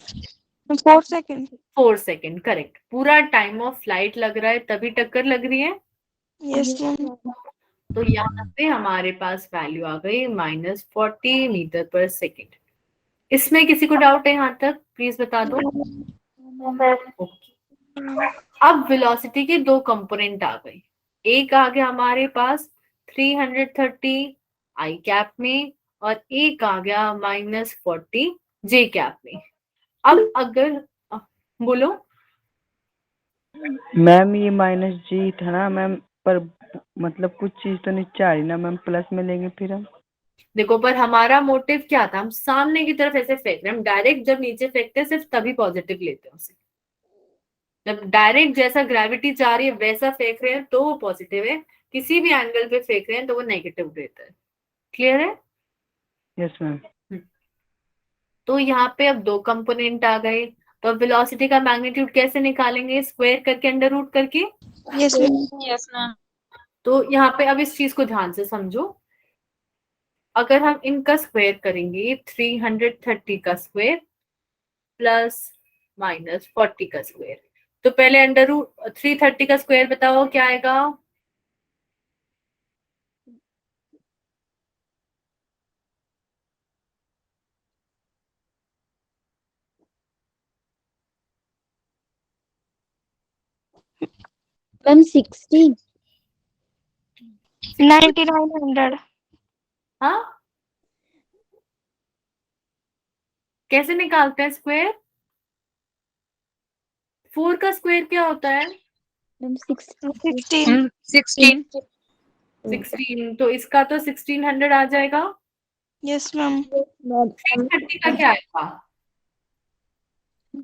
4 सेकंड। 4 second, correct. पूरा टाइम ऑफ फ्लाइट लग रहा है तभी टक्कर लग रही है। Yes ma'am. तो यहाँ पे हमारे पास वैल्यू आ गई -40 मीटर पर सेकेंड। इसमें किसी को डाउट है यहाँ तक? प्लीज बता दो। ओके। अब वेलोसिटी के दो कंपोनेंट आ गए। एक आ गया हमारे पास 330 आई कैप में और एक आ गया -40 जे कैप में। अब अगर बोलो। मैम ये माइनस जी था ना मैम, पर मतलब कुछ चीज तो नीचे आ रही ना मैम, प्लस में लेंगे फिर हम। देखो, पर हमारा मोटिव क्या था? हम सामने की तरफ ऐसे फेंक रहे हैं। हम डायरेक्ट जब नीचे फेंकते हैं सिर्फ तभी पॉजिटिव लेते हैं उसे। जब डायरेक्ट जैसा ग्रेविटी चाह रही है वैसा फेंक रहे हैं तो वो पॉजिटिव है, किसी भी एंगल पे फेंक रहे हैं तो वो नेगेटिव रहता है। क्लियर है? Yes ma'am. तो यहाँ पे अब दो कंपोनेंट आ गए। तो अब वेलोसिटी का मैग्नीट्यूड कैसे निकालेंगे? स्क्वायर करके, अंडर रूट करके। Yes ma'am. Yes ma'am. तो यहाँ पे अब इस चीज को ध्यान से समझो। अगर हम इनका स्क्वायर करेंगे, 330 का स्क्वायर प्लस -40 का स्क्वायर, तो पहले अंडर रूट 330 का स्क्वायर बताओ क्या आएगा? मैम 60 9900। हाँ, कैसे निकालते हैं स्क्वायर? 4 का स्क्वायर क्या होता है? मैम 60 16। 16। 16। तो इसका तो 1600 आ जाएगा। Yes ma'am. 330 का क्या आएगा?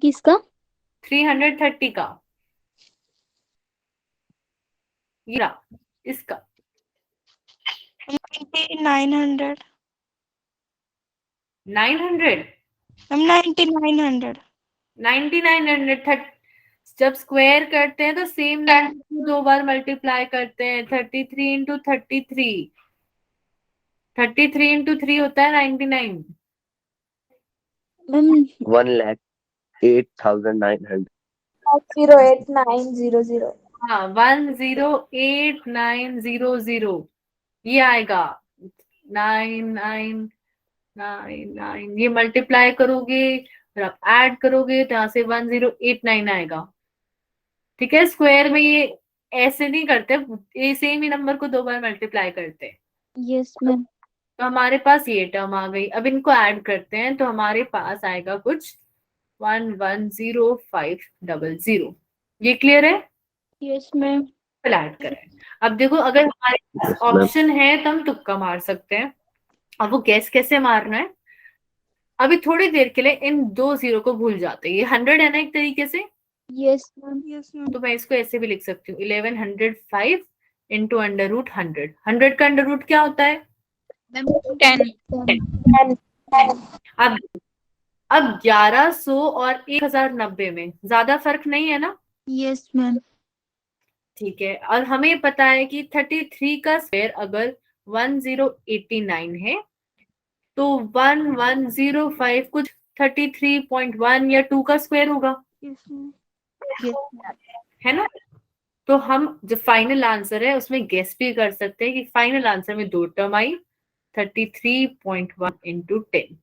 किसका 330 का ये रहा, इसका 900। 900। मैम 9900। 9900 जब स्क्वायर करते हैं तो सेम नंबर को दो बार मल्टीप्लाई करते हैं। 33 इंटू 33, 33 इंटू 3 होता है 99। मैम 1,08,900। 08900। हाँ, 108900 ये आएगा। 9999, ये मल्टीप्लाई करोगे और आप ऐड करोगे तो यहाँ से 1089 आएगा। ठीक है? स्क्वायर में ये ऐसे नहीं करते, ये सेम ही नंबर को दो बार मल्टीप्लाई करते हैं। यस मैम तो हमारे पास ये टर्म आ गई। अब इनको ऐड करते हैं तो हमारे पास आएगा कुछ 110500। ये क्लियर है? यस मैम फिर ऐड करें। अब देखो, अगर हमारे पास ऑप्शन है तो हम तुक्का मार सकते हैं। अब वो गैस कैसे मारना है? अभी थोड़ी देर के लिए इन दो जीरो को भूल जाते हैं। ये 100 है ना एक तरीके से, यस मैम यस मैम। तो मैं इसको ऐसे भी लिख सकती हूँ 1105 इंटू अंडर रूट 100। 100 का अंडर रूट क्या होता है? 10। अब 1100 और 1090 में ज्यादा फर्क नहीं है ना? यस मैम ठीक है। और हमें पता है कि 33 का स्क्वायर अगर 1089 है तो 1105 कुछ 33.1 या 2 का स्क्वायर होगा, यस मैम। है ना? तो हम जो फाइनल आंसर है उसमें गेस भी कर सकते हैं कि फाइनल आंसर में दो टर्म आई 33.1 इंटू 10।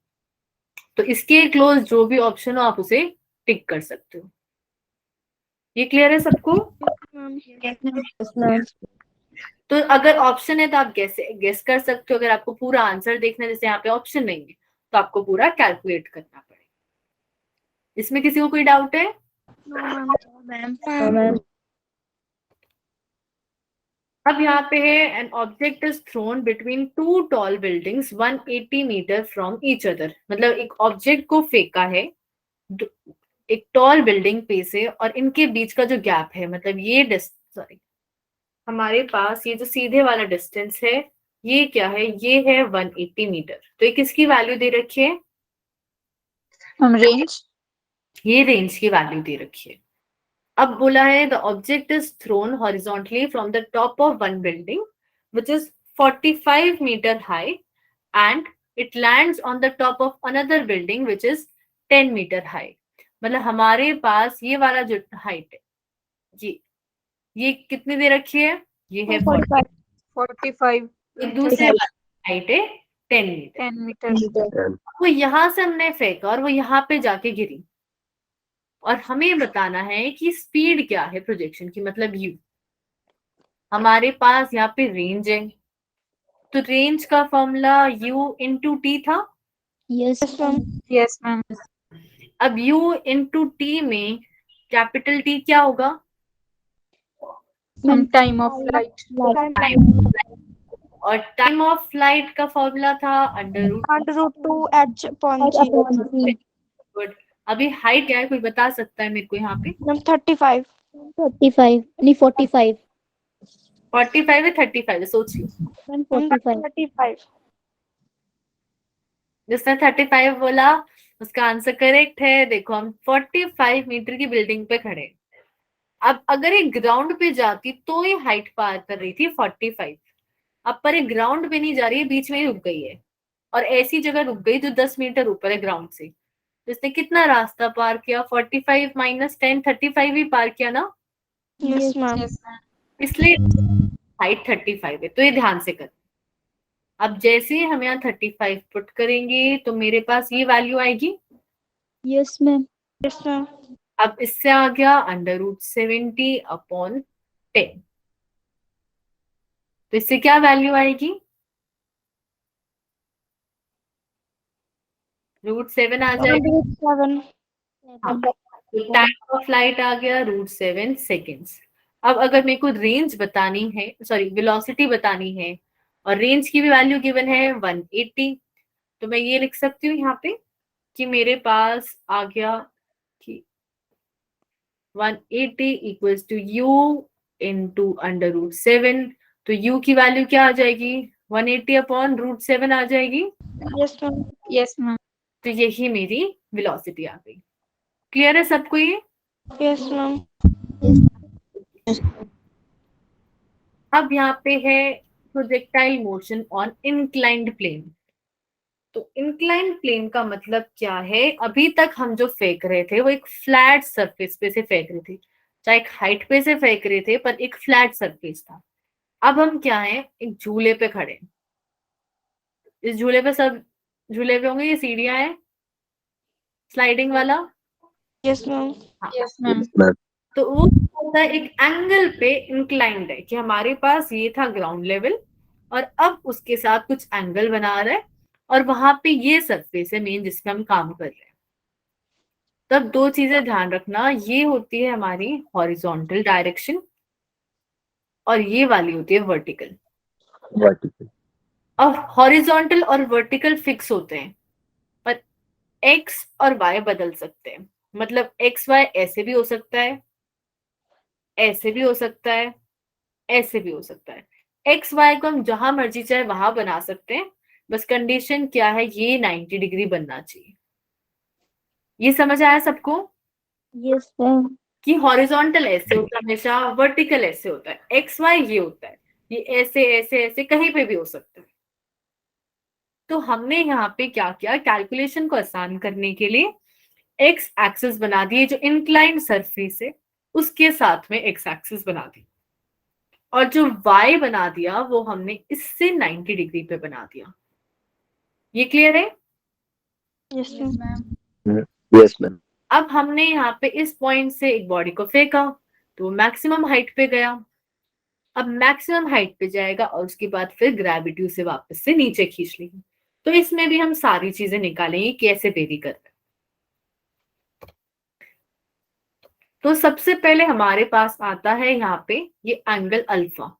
तो इसके क्लोज जो भी ऑप्शन हो आप उसे टिक कर सकते हो। ये क्लियर है सबको? तो अगर ऑप्शन है तो आप गेस कर सकते हो। अगर आपको पूरा आंसर देखना है, जैसे यहाँ पे ऑप्शन नहीं है, तो आपको पूरा कैलकुलेट करना पड़ेगा। इसमें किसी को कोई डाउट है? मैम अब यहाँ पे है an object is thrown between two tall buildings 180 metre from each other, मतलब एक ऑब्जेक्ट को फेंका है एक टॉल बिल्डिंग पे से, और इनके बीच का जो गैप है, मतलब ये सॉरी, हमारे पास ये जो सीधे वाला डिस्टेंस है ये क्या है, ये है 180 मीटर। तो ये किसकी वैल्यू दे रखी है, रेंज। ये रेंज की वैल्यू दे रखी है। अब बोला है the object is thrown horizontally from the top of one building which is 45 metre high and it lands on the top of another building which is 10 metre high. मतलब हमारे पास ये वाला जो हाइट है, ये कितनी दे रखी है, ये है 40, 45 एक दूसरे हाइट है 10 मीटर। 10 मीटर। वो यहां से हमने फेंका और वो यहाँ पे जाके गिरी, और हमें बताना है कि स्पीड क्या है प्रोजेक्शन की, मतलब यू। हमारे पास यहाँ पे रेंज है, तो रेंज का फॉर्मूला u इंटू टी था। Yes ma'am. Yes ma'am. अब u इंटू टी में कैपिटल T क्या होगा, टाइम ऑफ फ्लाइट। और टाइम ऑफ फ्लाइट का फॉर्मूला था अंडर रूट। √2h/g। गुड। अभी हाइट क्या है, कोई बता सकता है मेरे को यहाँ पे, मैम 35। 35 नहीं 45 45 है 35 है, सोच लो। मैम 45 35। जिसने 35 बोला उसका आंसर करेक्ट है। देखो हम 45 मीटर की बिल्डिंग पे खड़े हैं। अब अगर ये ग्राउंड पे जाती तो ये हाइट पार कर रही थी 45। अब पर ये ग्राउंड पे नहीं जा रही है, बीच में ही रुक गई है, और ऐसी जगह रुक गई जो 10 मीटर ऊपर है ग्राउंड से। तो इसने कितना रास्ता पार किया, 45 माइनस 10, 35 ही पार किया ना, यस मैम। Yes ma'am. इसलिए हाइट 35 है। तो ये ध्यान से कर। अब जैसे ही हम यहाँ 35 पुट करेंगे तो मेरे पास ये वैल्यू आएगी। Yes ma'am. Yes ma'am. अब इससे आ गया √70/10। तो इससे क्या वैल्यू आएगी, √7 आ जाएगा। √7। हाँ, तो टाइम ऑफ फ्लाइट आ गया √7 सेकेंड्स। अब अगर मेरे को रेंज बतानी है, सॉरी वेलोसिटी बतानी है, और रेंज की भी वैल्यू गिवन है 180, तो मैं ये लिख सकती हूँ यहाँ पे कि मेरे पास आ गया कि 180 इक्वल्स टू u इंटू √7। तो u की वैल्यू क्या आ जाएगी, 180/√7 आ जाएगी। Yes ma'am. Yes ma'am. तो यही मेरी वेलोसिटी आ गई। क्लियर है सबको ये। Yes ma'am. अब यहाँ पे है projectile motion on inclined plane. तो इंक्लाइंड प्लेन का मतलब क्या है, अभी तक हम जो फेंक रहे थे वो एक फ्लैट सरफेस पे से फेंक रहे थे, चाहे एक हाइट पे से फेंक रहे थे, पर एक फ्लैट सरफेस था। अब हम क्या है, एक झूले पे खड़े हैं। इस झूले पे सब झूले पे होंगे, ये सीढ़ियां हैं स्लाइडिंग वाला। Yes ma'am. हाँ, यस मैम। तो वो होता है एक एंगल पे इंक्लाइंड है, कि हमारे पास ये था ग्राउंड लेवल और अब उसके साथ कुछ एंगल बना रहा है, और वहां पे ये सरफेस है मेन जिसपे हम काम कर रहे हैं। तब दो चीजें ध्यान रखना, ये होती है हमारी हॉरिजॉन्टल डायरेक्शन और ये वाली होती है वर्टिकल। अब हॉरिजॉन्टल और वर्टिकल फिक्स होते हैं, पर एक्स और वाई बदल सकते हैं। मतलब एक्स वाई ऐसे भी हो सकता है, ऐसे भी हो सकता है, ऐसे भी हो सकता है। एक्स वाई को हम जहां मर्जी चाहे वहां बना सकते हैं, बस कंडीशन क्या है, ये 90 डिग्री बनना चाहिए। ये समझ आया सबको यस मैम। कि हॉरिजॉन्टल ऐसे होता है हमेशा, वर्टिकल ऐसे होता है, एक्स वाई ये होता है, ये ऐसे ऐसे ऐसे कहीं पे भी हो सकता है। तो हमने यहाँ पे क्या किया, कैलकुलेशन को आसान करने के लिए एक्स एक्सिस बना दिए, जो इंक्लाइंड सरफेस है उसके साथ में एक्स एक्सिस बना दी, और जो y बना दिया वो हमने इससे 90 डिग्री पे बना दिया। ये क्लियर है। Yes yes ma'am. Ma'am. Yes ma'am. अब हमने यहाँ पे इस पॉइंट से एक बॉडी को फेंका तो मैक्सिमम हाइट पे गया। अब मैक्सिमम हाइट पे जाएगा और उसके बाद फिर ग्रेविटी उसे वापस से नीचे खींच लेगी। तो इसमें भी हम सारी चीजें निकालेंगे कैसे वेरी कर रहे हैं। तो सबसे पहले हमारे पास आता है यहाँ पे ये एंगल अल्फा।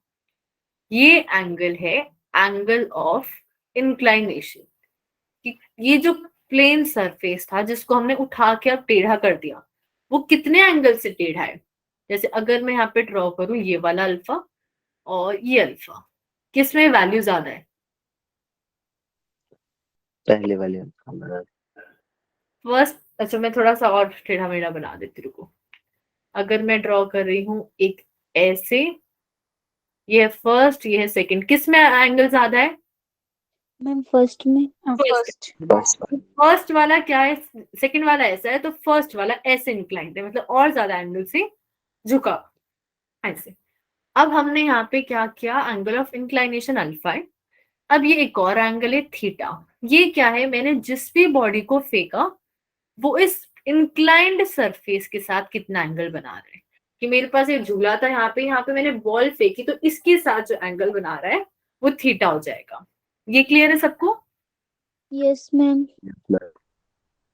ये एंगल है एंगल ऑफ इंक्लाइनेशन। ये जो प्लेन सरफेस था जिसको हमने उठा के अब टेढ़ा कर दिया, वो कितने एंगल से टेढ़ा है। जैसे अगर मैं यहाँ पे ड्रॉ करूं ये वाला अल्फा और ये अल्फा, किसमें वैल्यू ज्यादा है? पहले वाले हमारा फर्स्ट, अच्छा मैं थोड़ा सा और टेढ़ा मेढ़ा बना देती हूँ, रुको। अगर मैं ड्रॉ कर रही हूँ एक ऐसे, ये है फर्स्ट, ये है सेकंड, किसमें एंगल ज्यादा है? मैम फर्स्ट में। फर्स्ट। बस फर्स्ट वाला क्या है, सेकंड वाला ऐसा है, तो फर्स्ट वाला ऐसे इंक्लाइंड है, मतलब और ज्यादा एंगल से झुका ऐसे। अब हमने यहाँ पे क्या किया, एंगल ऑफ इंक्लाइनेशन अल्फा है। अब ये एक और एंगल है थीटा। ये क्या है, मैंने जिस भी बॉडी को फेंका वो इस इंक्लाइंड सरफेस के साथ कितना एंगल बना रहा है। कि मेरे पास एक झूला था यहाँ पे मैंने बॉल फेंकी, तो इसके साथ जो एंगल बना रहा है वो थीटा हो जाएगा। ये क्लियर है सबको? Yes ma'am.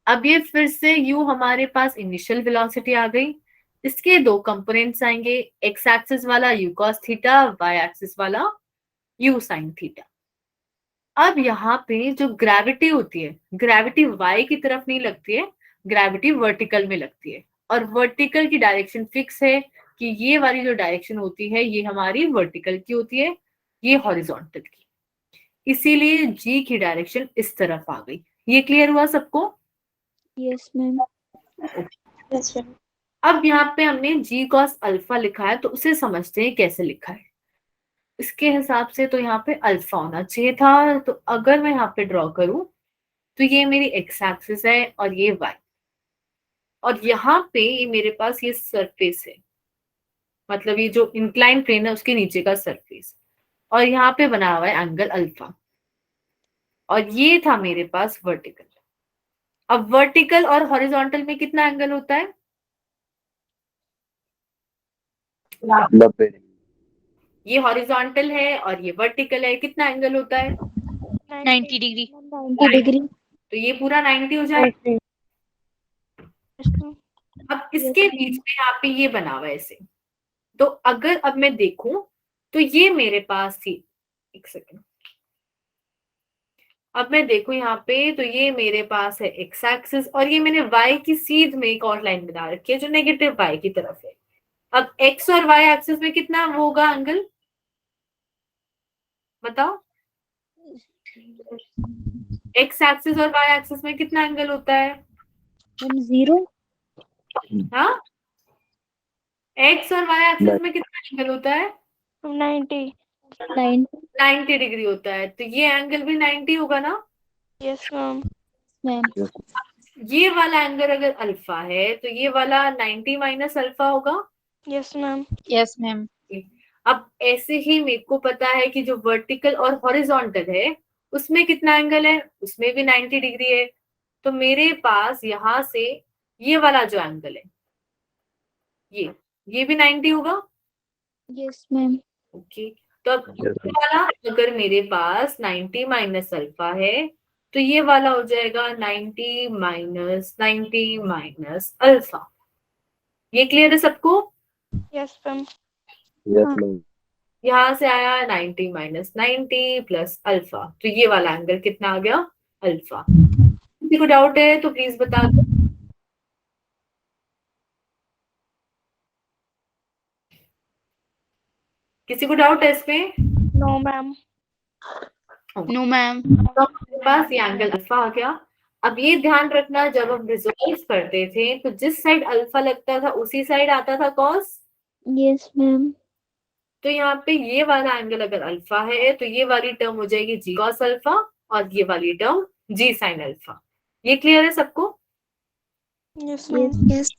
अब ये फिर से यू हमारे पास इनिशियल वेलोसिटी आ गई। इसके दो कंपोनेंट्स आएंगे, एक्स एक्सिस वाला u cos theta, y axis वाला यू साइन थीटा। अब यहाँ पे जो ग्रेविटी होती है, ग्रेविटी वाई की तरफ नहीं लगती है, ग्रेविटी वर्टिकल में लगती है। और वर्टिकल की डायरेक्शन फिक्स है कि ये वाली जो डायरेक्शन होती है ये हमारी वर्टिकल की होती है, ये हॉरिजॉन्टल की। इसीलिए जी की डायरेक्शन इस तरफ आ गई। ये क्लियर हुआ सबको? Yes ma'am. अब यहाँ पे हमने जी कॉस अल्फा लिखा है, तो उसे समझते हैं कैसे लिखा है। इसके हिसाब से तो यहाँ पे अल्फा होना चाहिए था। तो अगर मैं यहाँ पे ड्रॉ करूं तो ये मेरी एक्स एक्सिस है और ये वाई, और यहाँ पे ये मेरे पास ये सरफेस है, मतलब ये जो इंक्लाइन प्लेन है उसके नीचे का सरफेस, और यहाँ पे बना हुआ है एंगल अल्फा, और ये था मेरे पास वर्टिकल। अब वर्टिकल और हॉरिजॉन्टल में कितना एंगल होता है? 90 ये हॉरिजॉन्टल है और ये वर्टिकल है, कितना एंगल होता है? 90 डिग्री। 90 डिग्री। तो ये पूरा 90 हो जाएगा। अब इसके बीच में यहाँ पे ये बना हुआ है ऐसे। तो अगर अब मैं देखूं तो ये मेरे पास थी, एक सेकंड, अब मैं देखूं यहाँ पे तो ये मेरे पास है एक्स एक्सिस, और ये मैंने वाई की सीध में एक और लाइन बना रखी है जो नेगेटिव वाई की तरफ है। अब एक्स और वाई एक्सिस में कितना होगा एंगल, बताओ? एक्स एक्सिस और वाई एक्सिस में कितना एंगल होता है? मैम 0। हाँ, एक्स और वाई एक्सिस में कितना एंगल होता है? 90। 90 डिग्री होता है। तो ये एंगल भी 90 होगा ना? Yes ma'am. मैम। ये वाला एंगल अगर अल्फा है तो ये वाला 90 माइनस अल्फा होगा। Yes ma'am. Yes ma'am. अब ऐसे ही मेरे को पता है कि जो वर्टिकल और हॉरिजॉन्टल है उसमें कितना एंगल है, उसमें भी 90 डिग्री है। तो मेरे पास यहाँ से ये वाला जो एंगल है ये भी 90 होगा। Yes ma'am. ओके, तो अब ये वाला अगर मेरे पास 90 माइनस अल्फा है तो ये वाला हो जाएगा 90 माइनस अल्फा। ये क्लियर है सबको? Yes ma'am. Yes ma'am. यहाँ से आया 90 माइनस 90 प्लस अल्फा, तो ये वाला एंगल कितना आ गया, अल्फा। किसी को डाउट है तो प्लीज बता दो। किसी को डाउट है इसमें? No ma'am. No ma'am. तो हमारे पास ये एंगल अल्फा आ गया। अब ये ध्यान रखना, जब हम रिजोल्व करते थे तो जिस साइड अल्फा लगता था उसी साइड आता था कॉस। Yes ma'am. तो यहाँ पे ये वाला एंगल अगर अल्फा है तो ये वाली टर्म हो जाएगी जी कॉस अल्फा, और ये वाली टर्म जी साइन अल्फा। ये क्लियर है सबको? Yes ma'am. यस।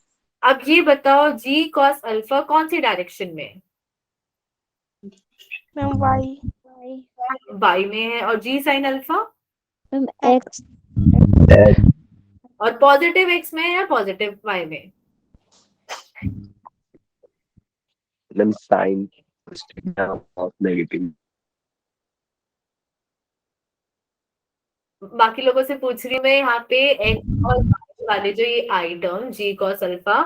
अब ये बताओ जी कॉस अल्फा कौन सी डायरेक्शन में है? Ma'am Y. वाई में है। और g sine alpha? Ma'am x. और पॉजिटिव एक्स में है या पॉजिटिव वाई में? Ma'am sign of negative. बाकी लोगों से पूछ रही मैं यहाँ पे एक्स और वाई वाले जो ये आई टर्म जी कॉस अल्फा,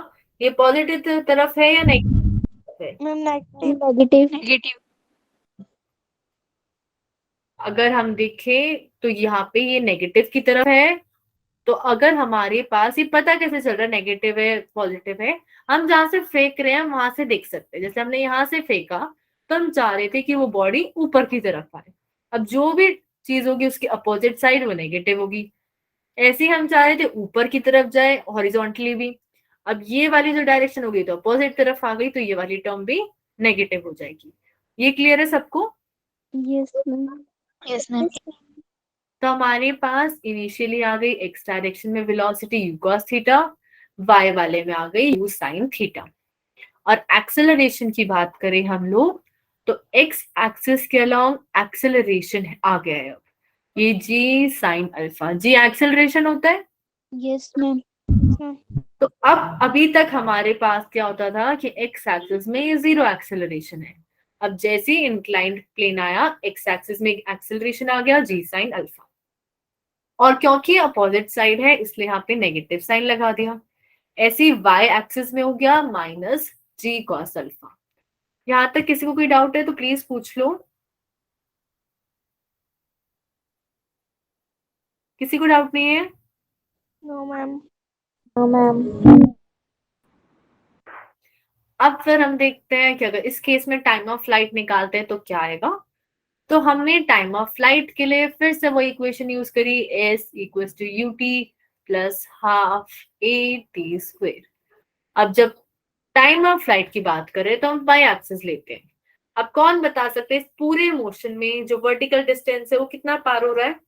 ये पॉजिटिव तरफ है या नेगेटिव है? Ma'am negative. नेगेटिव। नेगेटिव। अगर हम देखें तो यहाँ पे ये नेगेटिव की तरफ है, तो अगर हमारे पास ये पता कैसे चल रहा है नेगेटिव है पॉजिटिव है, हम जहां से फेंक रहे हैं वहां से देख सकते हैं। जैसे हमने यहाँ से फेंका तो हम चाह रहे थे कि वो बॉडी ऊपर की तरफ आए, अब जो भी चीज होगी उसकी अपोजिट साइड वो नेगेटिव होगी। ऐसे ही हम चाह रहे थे ऊपर की तरफ जाए हॉरिजॉन्टली भी, अब ये वाली जो डायरेक्शन होगी तो अपोजिट तरफ आ गई, तो ये वाली टर्म भी नेगेटिव हो जाएगी। ये क्लियर है सबको? Yes ma'am. Yes ma'am. तो हमारे पास इनिशियली आ गई एक्स डायरेक्शन में velocity u cos theta, y वाले में आ गई u sin थीटा। और एक्सेलरेशन की बात करें हम लोग तो एक्स एक्सिस के अलोंग एक्सेलरेशन आ गया है। अब ये g sin alpha, g acceleration होता है। Yes ma'am. तो अब अभी तक हमारे पास क्या होता था कि एक्स एक्सिस में ये जीरो एक्सेलरेशन है। अब जैसे ही इंक्लाइंड प्लेन आया एक्स एक्सिस में एक्सेलरेशन आ गया g sin अल्फा, और क्योंकि अपोजिट साइड है इसलिए यहाँ पे नेगेटिव साइन लगा दिया। ऐसे ही y एक्सिस में हो गया माइनस g cos अल्फा। यहाँ तक किसी को कोई डाउट है तो प्लीज पूछ लो। किसी को डाउट नहीं है? No ma'am. अब फिर हम देखते हैं कि अगर इस केस में टाइम ऑफ फ्लाइट निकालते हैं तो क्या आएगा। तो हमने टाइम ऑफ फ्लाइट के लिए फिर से वही इक्वेशन यूज करी, s equals to ut plus half at²। अब जब टाइम ऑफ फ्लाइट की बात करें तो हम y एक्सिस लेते हैं। अब कौन बता सकते हैं इस पूरे मोशन में जो वर्टिकल डिस्टेंस है वो कितना पार हो रहा है?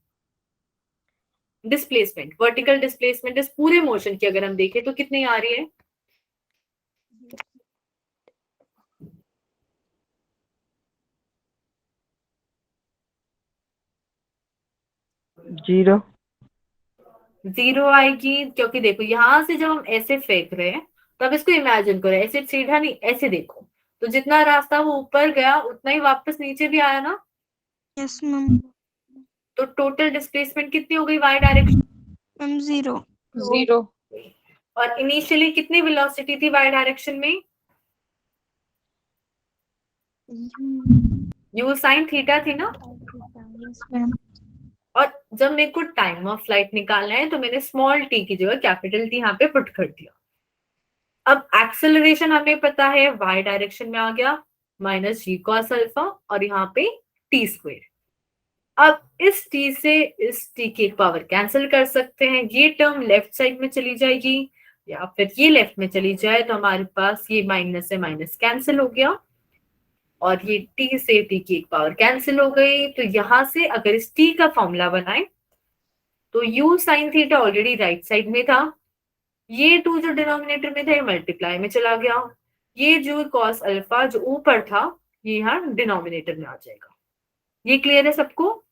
डिस्प्लेसमेंट, वर्टिकल डिस्प्लेसमेंट इस पूरे मोशन की अगर हम देखें तो कितनी आ रही है? जीरो। जीरो आएगी, क्योंकि देखो यहां से जब हम ऐसे फेंक रहे हैं तो अब इसको इमेजिन करो, ऐसे सीधा नहीं ऐसे देखो, तो जितना रास्ता वो ऊपर गया उतना ही वापस नीचे भी आया ना। Yes ma'am. तो टोटल डिस्प्लेसमेंट कितनी हो गई y डायरेक्शन? मैम 0। 0। और इनिशियली कितनी वेलोसिटी थी y डायरेक्शन में? u sin थीटा थी ना। Yes ma'am. और जब मेरे को टाइम ऑफ फ्लाइट निकालना है तो मैंने स्मॉल t की जगह कैपिटल T यहाँ पे पुट कर दिया। अब एक्सेलरेशन हमें पता है y डायरेक्शन में आ गया माइनस g cos अल्फा और यहाँ पे t²। अब इस t से इस t की पावर कैंसिल कर सकते हैं, ये टर्म लेफ्ट साइड में चली जाएगी या फिर ये लेफ्ट में चली जाए, तो हमारे पास ये माइनस से माइनस कैंसिल हो गया और ये t से t की एक पावर कैंसिल हो गई। तो यहां से अगर इस t का फॉर्मूला बनाए तो u sin theta already right side में था, ये 2 जो डिनोमिनेटर में था ये मल्टीप्लाई में चला गया, ये जो cos अल्फा जो ऊपर था ये यहाँ डिनोमिनेटर में आ जाएगा। ये क्लियर है सबको?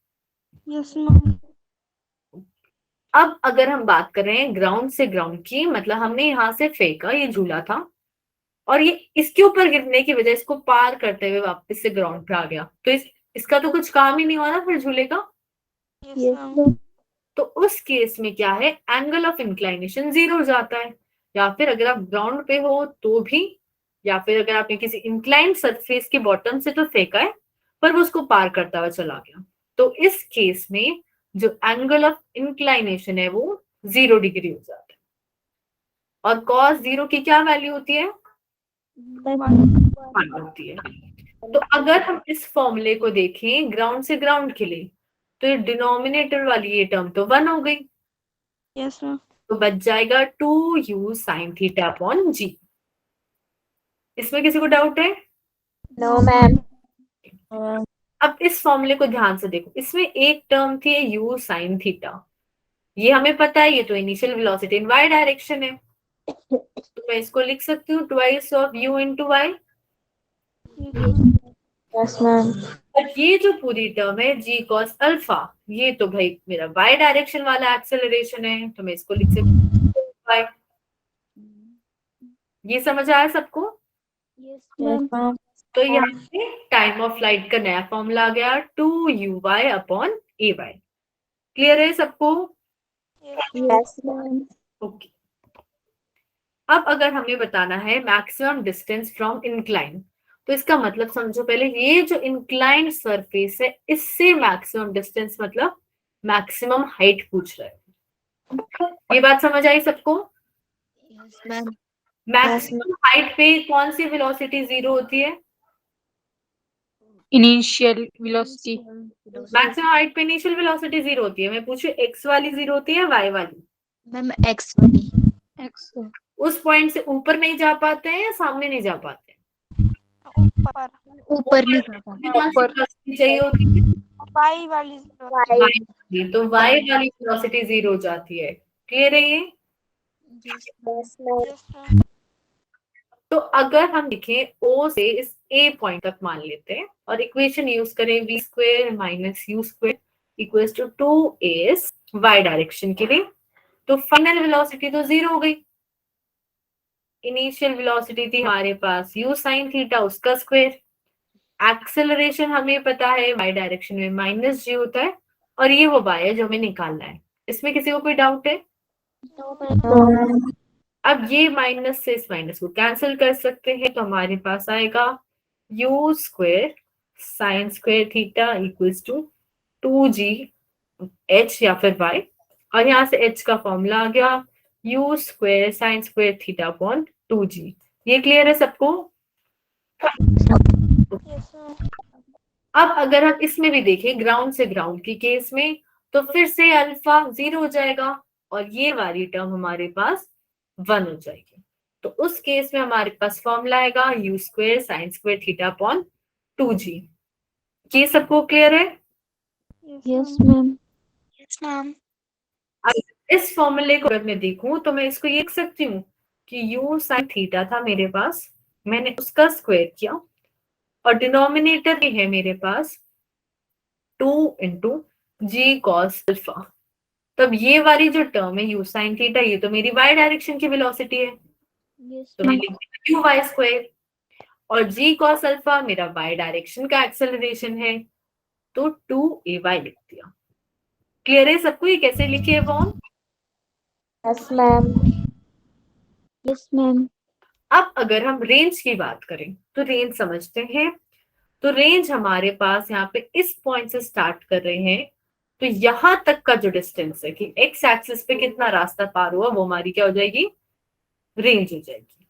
Yes ma'am. अब अगर हम बात कर रहे हैं ग्राउंड से ग्राउंड की, मतलब हमने यहाँ से फेंका, ये झूला था और ये इसके ऊपर गिरने की वजह इसको पार करते हुए वापस से ग्राउंड पे आ गया, तो इसका तो कुछ काम ही नहीं हुआ ना फिर झूले का। Yes ma'am. तो उस केस में क्या है, एंगल ऑफ इंक्लाइनेशन 0 हो जाता है। या फिर अगर आप ग्राउंड पे हो तो भी, या फिर अगर आपने किसी इंक्लाइंड सरफेस के बॉटम से तो फेंका है पर वो उसको पार करता हुआ चला गया, तो इस केस में जो एंगल ऑफ इंक्लाइनेशन है वो 0 डिग्री हो जाता है। और cos 0 की क्या वैल्यू होती है? 1 होती है। तो अगर हम इस फॉर्मूले को देखें ग्राउंड से ग्राउंड के लिए तो ये डिनोमिनेटर वाली ये टर्म तो 1 हो गई, यस मैम। तो बच जाएगा 2u sin theta upon g। इसमें किसी को डाउट है? No ma'am. अब इस फॉर्मूले को ध्यान से देखो, इसमें एक टर्म थी u sin थीटा, ये हमें पता है ये तो इनिशियल वेलोसिटी इन y डायरेक्शन है, तो मैं इसको लिख सकती हूँ twice of u into y। Yes ma'am. और ये जो पूरी टर्म है g cos अल्फा, ये तो भाई मेरा y डायरेक्शन वाला एक्सेलरेशन है, तो मैं इसको लिख सकती हूँ y। ये समझ आया सबको? Yes ma'am. तो यहाँ पे टाइम ऑफ फ्लाइट का नया फॉर्मूला आ गया 2uy अपॉन ay। क्लियर है सबको? Yes ma'am. ओके। अब अगर हमें बताना है मैक्सिमम डिस्टेंस फ्रॉम इंक्लाइन, तो इसका मतलब समझो पहले, ये जो इंक्लाइंड सरफेस है इससे मैक्सिमम डिस्टेंस मतलब मैक्सिमम हाइट पूछ रहा है। ये बात समझ आई सबको? Yes ma'am. मैक्सिमम हाइट पे कौन सी वेलोसिटी 0 होती है? Initial velocity. मैक्सिमम हाइट पे इनिशियल वेलोसिटी 0 होती है। मैं पूछू एक्स वाली 0 होती है वाई वाली? मैम एक्स वाली। एक्स। उस पॉइंट से ऊपर नहीं जा पाते हैं या सामने नहीं जा पाते हैं? ऊपर ऊपर नहीं जा पाते। कौन सी वेलोसिटी चाहिए होती है? वाई वाली y वाली। तो y वाली वेलोसिटी 0 हो जाती है। क्लियर है ये? Yes yes ma'am. तो अगर हम देखें O से इस A पॉइंट तक मान लेते हैं और इक्वेशन यूज करें v square minus u square equals to 2as y direction के लिए, तो फाइनल वेलोसिटी तो 0 हो गई। इनिशियल वेलोसिटी थी हमारे पास u sin थीटा, उसका स्क्वायर। एक्सेलरेशन हमें पता है y डायरेक्शन में माइनस g होता है, और ये वो y है जो हमें निकालना है। इसमें किसी को कोई डाउट है? अब ये माइनस से इस माइनस को कैंसिल कर सकते हैं, तो हमारे पास आएगा u square sine square theta equals to 2g h या फिर y, और यहाँ से h का फॉर्मूला आ गया u square sine square theta upon 2g। ये क्लियर है सबको? Yes ma'am. अब अगर हम इसमें भी देखें ग्राउंड से ग्राउंड की केस में, तो फिर से अल्फा 0 हो जाएगा और ये वाली टर्म हमारे पास 1 हो जाएगी। तो उस केस में हमारे पास फॉर्मूला आएगा u square sine square theta upon 2g। ये सबको क्लियर है? Yes ma'am. Yes ma'am. इस फॉर्मूले को अगर मैं देखूं तो मैं इसको ये लिख सकती हूँ कि u साइन थीटा था मेरे पास, मैंने उसका स्क्वायर किया, और डिनोमिनेटर में है मेरे पास 2 इंटू जी कॉस अल्फा। तब ये वाली जो टर्म है u साइन थीटा, ये तो मेरी y डायरेक्शन की वेलोसिटी है, तो मैं लिख देती हूँ y स्क्वायर, और g कॉस अल्फा मेरा y डायरेक्शन का एक्सेलरेशन है, तो 2ay लिख दिया। क्लियर है सबको? ये कैसे लिखे है वॉन? Yes ma'am. Yes ma'am. अब अगर हम रेंज की बात करें तो रेंज समझते हैं। तो रेंज हमारे पास यहाँ पे इस पॉइंट से स्टार्ट कर रहे हैं, तो यहां तक का जो डिस्टेंस है कि एक्स एक्सिस पे कितना रास्ता पार हुआ, वो हमारी क्या हो जाएगी? रेंज हो जाएगी।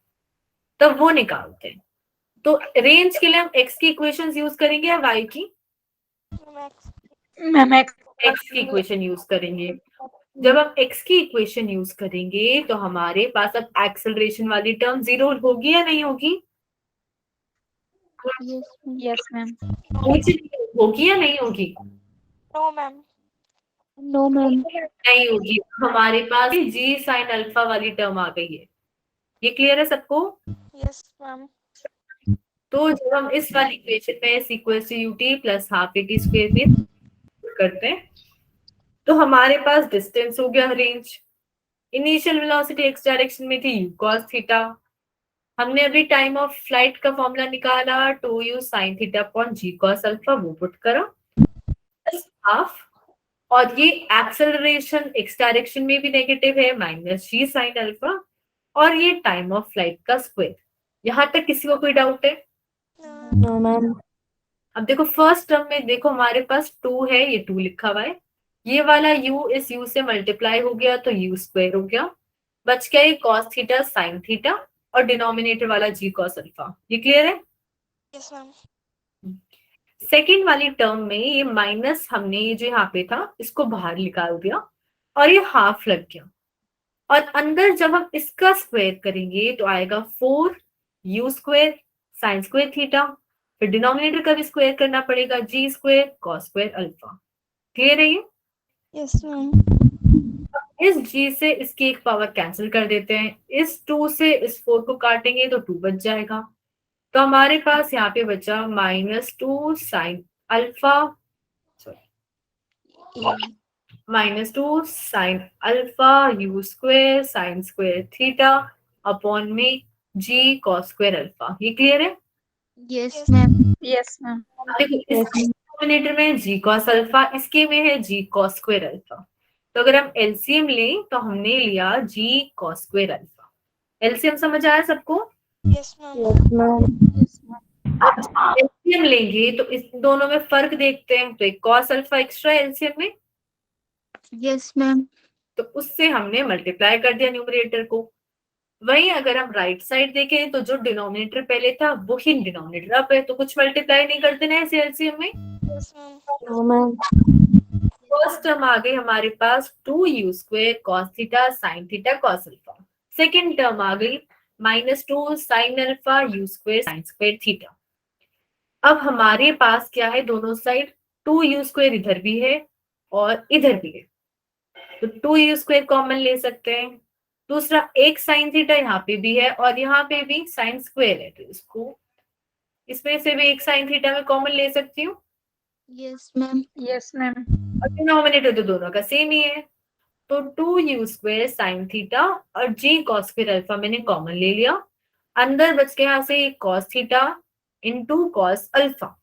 तब वो निकालते हैं। तो रेंज के लिए हम एक्स की इक्वेशंस यूज करेंगे या वाई की? मैम एक्स की इक्वेशन यूज करेंगे। जब हम एक्स की इक्वेशन यूज करेंगे तो हमारे पास अब एक्सेलरेशन वाली टर्म 0 होगी या नहीं होगी? Yes ma'am. होगी या नहीं होगी? No ma'am. No ma'am. नहीं होगी। हमारे पास जी साइन अल्फा वाली टर्म आ गई है। ये क्लियर है सबको? Yes ma'am. तो जब हम इस वाली इक्वेशन में s equals to ut plus half at square में करते हैं, तो हमारे पास डिस्टेंस हो गया range. Initial velocity x direction में थी u cos थीटा, हमने अभी टाइम ऑफ फ्लाइट का फॉर्मूला निकाला 2u sin theta upon g cos alpha, वो पुट करा प्लस हाफ, और ये एक्सेलरेशन एक्स डायरेक्शन में भी नेगेटिव है माइनस g sin अल्फा, और ये टाइम ऑफ फ्लाइट का स्क्वायर। यहां तक किसी को कोई डाउट है? No ma'am. अब देखो फर्स्ट टर्म में देखो हमारे पास 2 है, ये 2 लिखा हुआ है, ये वाला u इस u से मल्टीप्लाई हो गया तो u स्क्वायर हो गया, बच गया ये cos थीटा sin थीटा, और डिनोमिनेटर वाला g cos अल्फा। ये क्लियर है? Yes ma'am. सेकेंड वाली टर्म में ये माइनस हमने ये जो यहाँ पे था इसको बाहर निकाल दिया और ये हाफ लग गया, और अंदर जब हम इसका स्क्वायर करेंगे तो आएगा 4u square sine square theta, फिर डिनोमिनेटर का भी स्क्वायर करना पड़ेगा g square cos square alpha. Clear है ये? Yes ma'am. इस g से इसकी एक पावर कैंसिल कर देते हैं, इस 2 से इस 4 को काटेंगे तो 2 बच जाएगा, तो हमारे पास यहाँ पे बचा -2 sine alpha, -2 sine alpha u square sine square theta upon में g cos स्क्वायर अल्फा। ये क्लियर है? Yes ma'am. Yes ma'am. देखो इस डिनोमिनेटर में g cos अल्फा, इसके में है g cos स्क्वायर अल्फा, तो अगर हम एलसीएम लें तो हमने लिया g cos square alpha. LCM समझ आया सबको? Yes ma'am. एलसीएम लेंगे तो इस दोनों में फर्क देखते हैं, तो एक कॉस अल्फा एक्स्ट्रा एलसीएम में, यस मैम। तो उससे हमने मल्टीप्लाई कर दिया न्यूमरेटर को। वहीं अगर हम राइट साइड देखें तो जो डिनोमिनेटर पहले था वो ही डिनोमिनेटर अब है, तो कुछ मल्टीप्लाई नहीं करते ना ऐसे एलसीएम में। No ma'am. फर्स्ट टर्म आ गई हमारे पास 2u square cos theta sine theta cos alpha. Second term आ गई -2 sine alpha u square sine square theta. अब हमारे पास क्या है, दोनों साइड 2u स्क्वायर इधर भी है और इधर भी है, तो 2u स्क्वायर कॉमन ले सकते हैं। दूसरा एक साइन थीटा यहाँ पे भी है और यहाँ पे भी साइन स्क्वायर है, तो इसको इसमें से भी एक साइन थीटा में कॉमन ले सकती हूँ। Yes ma'am. Yes, ma'am. और डिनोमिनेटर तो दोनों का सेम ही है, तो 2u स्क्वायर साइन थीटा और g cos स्क्वायर अल्फा मैंने कॉमन ले लिया। अंदर बच के यहाँ से cos theta into cos alpha.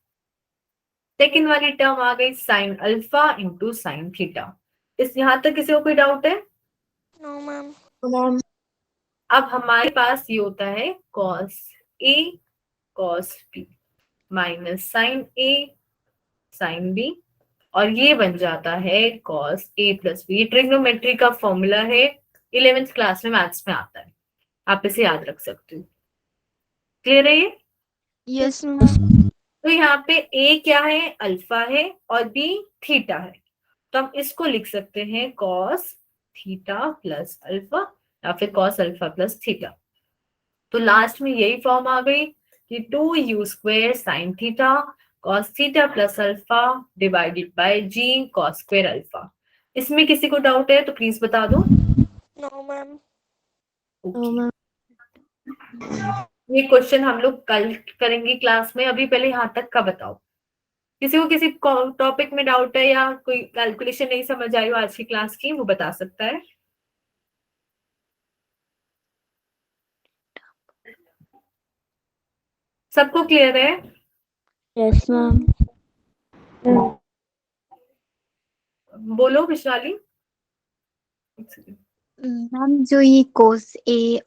Second वाली टर्म आ गई sine alpha into sine theta. इस यहाँ तक किसी को कोई डाउट है? No ma'am. मैम। अब हमारे पास ये होता है cos a cos b minus sine a sine b, और ये बन जाता है cos a plus B. Trigonometry का फॉर्मूला है, 11th क्लास में मैथ्स में आता है, आप इसे याद रख सकते हो। क्लियर है ये? Yes ma'am. तो यहाँ पे a क्या है, अल्फा है, और b थीटा है, तो हम इसको लिख सकते हैं cos थीटा प्लस अल्फा या फिर cos अल्फा प्लस थीटा। तो लास्ट में यही फॉर्म आ गई कि 2u square sine theta cos theta plus alpha divided by g cos square alpha. इसमें किसी को डाउट है तो प्लीज बता दो। No ma'am. Okay. ये क्वेश्चन हम लोग कल करेंगे क्लास में, अभी पहले यहाँ तक का बताओ। किसी को किसी टॉपिक में डाउट है या कोई कैलकुलेशन नहीं समझ आई हो आज की क्लास की, वो बता सकता है। सबको क्लियर है? Yes ma'am. बोलो विशाली। मैम जो ये कोस ए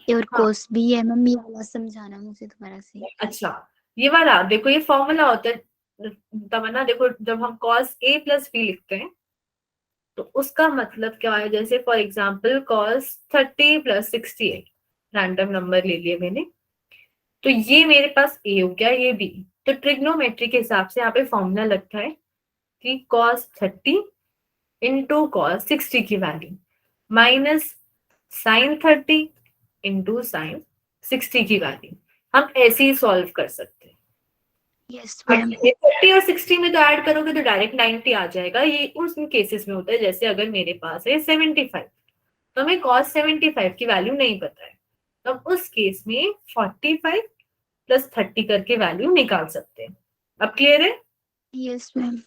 और हाँ। कोस बी है मैम, ये वाला समझाना मुझे दोबारा से। अच्छा, ये वाला देखो, ये फॉर्मूला होता है तमन्ना। देखो जब हम cos a प्लस बी लिखते हैं तो उसका मतलब क्या है, जैसे for example cos 30 plus 68, random number ले लिए मैंने, तो ये मेरे पास a हो गया, ये b। तो ट्रिग्नोमेट्री के हिसाब से यहाँ पे फॉर्मूला लगता है कि cos 30 इंटू cos 60 की value minus sine 30 into sine 60 की वैल्यू। हम ऐसे ही सॉल्व कर सकते हैं। Yes ma'am. 30 और 60 में तो ऐड करोगे तो डायरेक्ट 90 आ जाएगा। ये उस केसेस में होता है जैसे अगर मेरे पास है 75 तो हमें cos 75 की वैल्यू नहीं पता है, तो हम उस केस में 45 प्लस 30 करके वैल्यू निकाल सकते हैं। अब क्लियर है? Yes ma'am.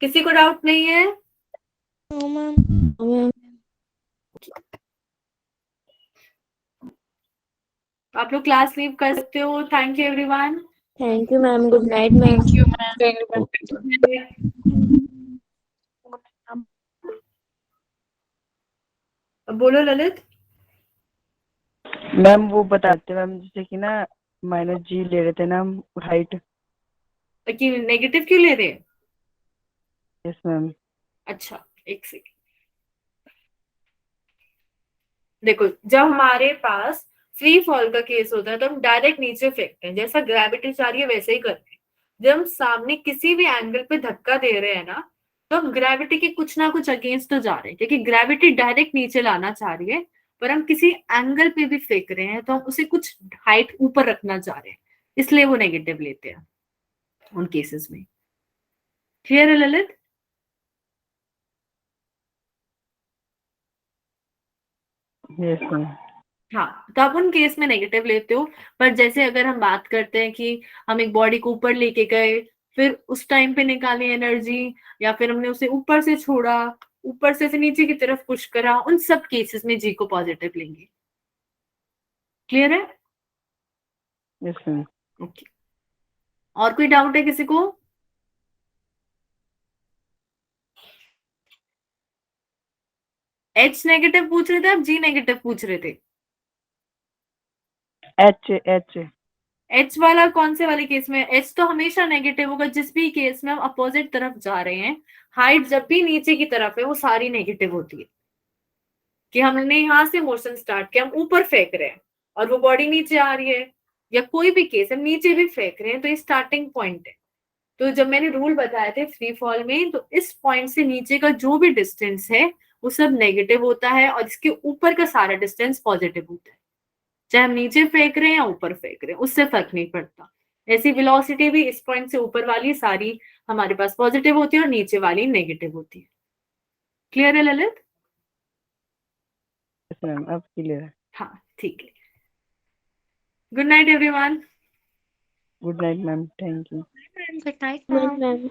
किसी को डाउट नहीं है? No ma'am. आप लोग क्लास लीव कर सकते हो। Thank you everyone. Thank you ma'am. Good night ma'am. Thank you, ma'am. अब बोलो ललित। मैम वो बताते मैम, जैसे कि ना -g ले रहे थे ना हम हाइट। कि नेगेटिव क्यों ले रहे हैं? Yes ma'am. अच्छा एक सेकेंड, देखो जब हमारे पास फ्री फॉल का केस होता है तो हम डायरेक्ट नीचे फेंकते हैं, जैसा ग्रेविटी चाह रही है वैसे ही करते हैं। जब हम सामने किसी भी एंगल पे धक्का दे रहे हैं ना, तो हम ग्रेविटी के कुछ ना कुछ अगेंस्ट तो जा रहे हैं, क्योंकि ग्रेविटी डायरेक्ट नीचे लाना चाह रही है, पर हम किसी एंगल पे भी फेंक रहे हैं तो हम उसे कुछ हाइट ऊपर रखना चाह रहे हैं, इसलिए वो नेगेटिव लेते हैं उन केसेस में। क्लियर है ललित? Yes ma'am. हाँ, तो आप उन केस में नेगेटिव लेते हो। पर जैसे अगर हम बात करते हैं कि हम एक बॉडी को ऊपर लेके गए, फिर उस टाइम पे निकाली एनर्जी, या फिर हमने उसे ऊपर से छोड़ा, ऊपर से नीचे की तरफ पुश करा, उन सब केसेस में जी को पॉजिटिव लेंगे। क्लियर है? Yes ma'am. ओके, और कोई डाउट है किसी को? एच नेगेटिव पूछ रहे थे, आप जी नेगेटिव पूछ रहे थे? एच एच एच वाला कौन से वाले केस में? एच तो हमेशा नेगेटिव होगा जिस भी केस में हम अपोजिट तरफ जा रहे हैं। हाइट जब भी नीचे की तरफ है वो सारी नेगेटिव होती है। कि हमने यहाँ से मोशन स्टार्ट किया, हम ऊपर फेंक रहे हैं और वो बॉडी नीचे आ रही है, या कोई भी केस हम नीचे भी फेंक रहे हैं, तो ये स्टार्टिंग पॉइंट है। तो जब मैंने रूल बताए थे फ्री फॉल में, तो इस पॉइंट से नीचे का जो भी डिस्टेंस है वो सब नेगेटिव होता है और इसके ऊपर का सारा डिस्टेंस पॉजिटिव होता है। चाहे हम नीचे फेंक रहे हैं या ऊपर फेंक रहे हैं, उससे फर्क नहीं पड़ता। ऐसी वेलोसिटी भी इस पॉइंट से ऊपर वाली सारी हमारे पास पॉजिटिव होती है और नीचे वाली नेगेटिव होती है। क्लियर है ललित? यस मैम, अब क्लियर है। हाँ ठीक है। Good night everyone. Good night ma'am, thank you. Good night Good night, ma'am.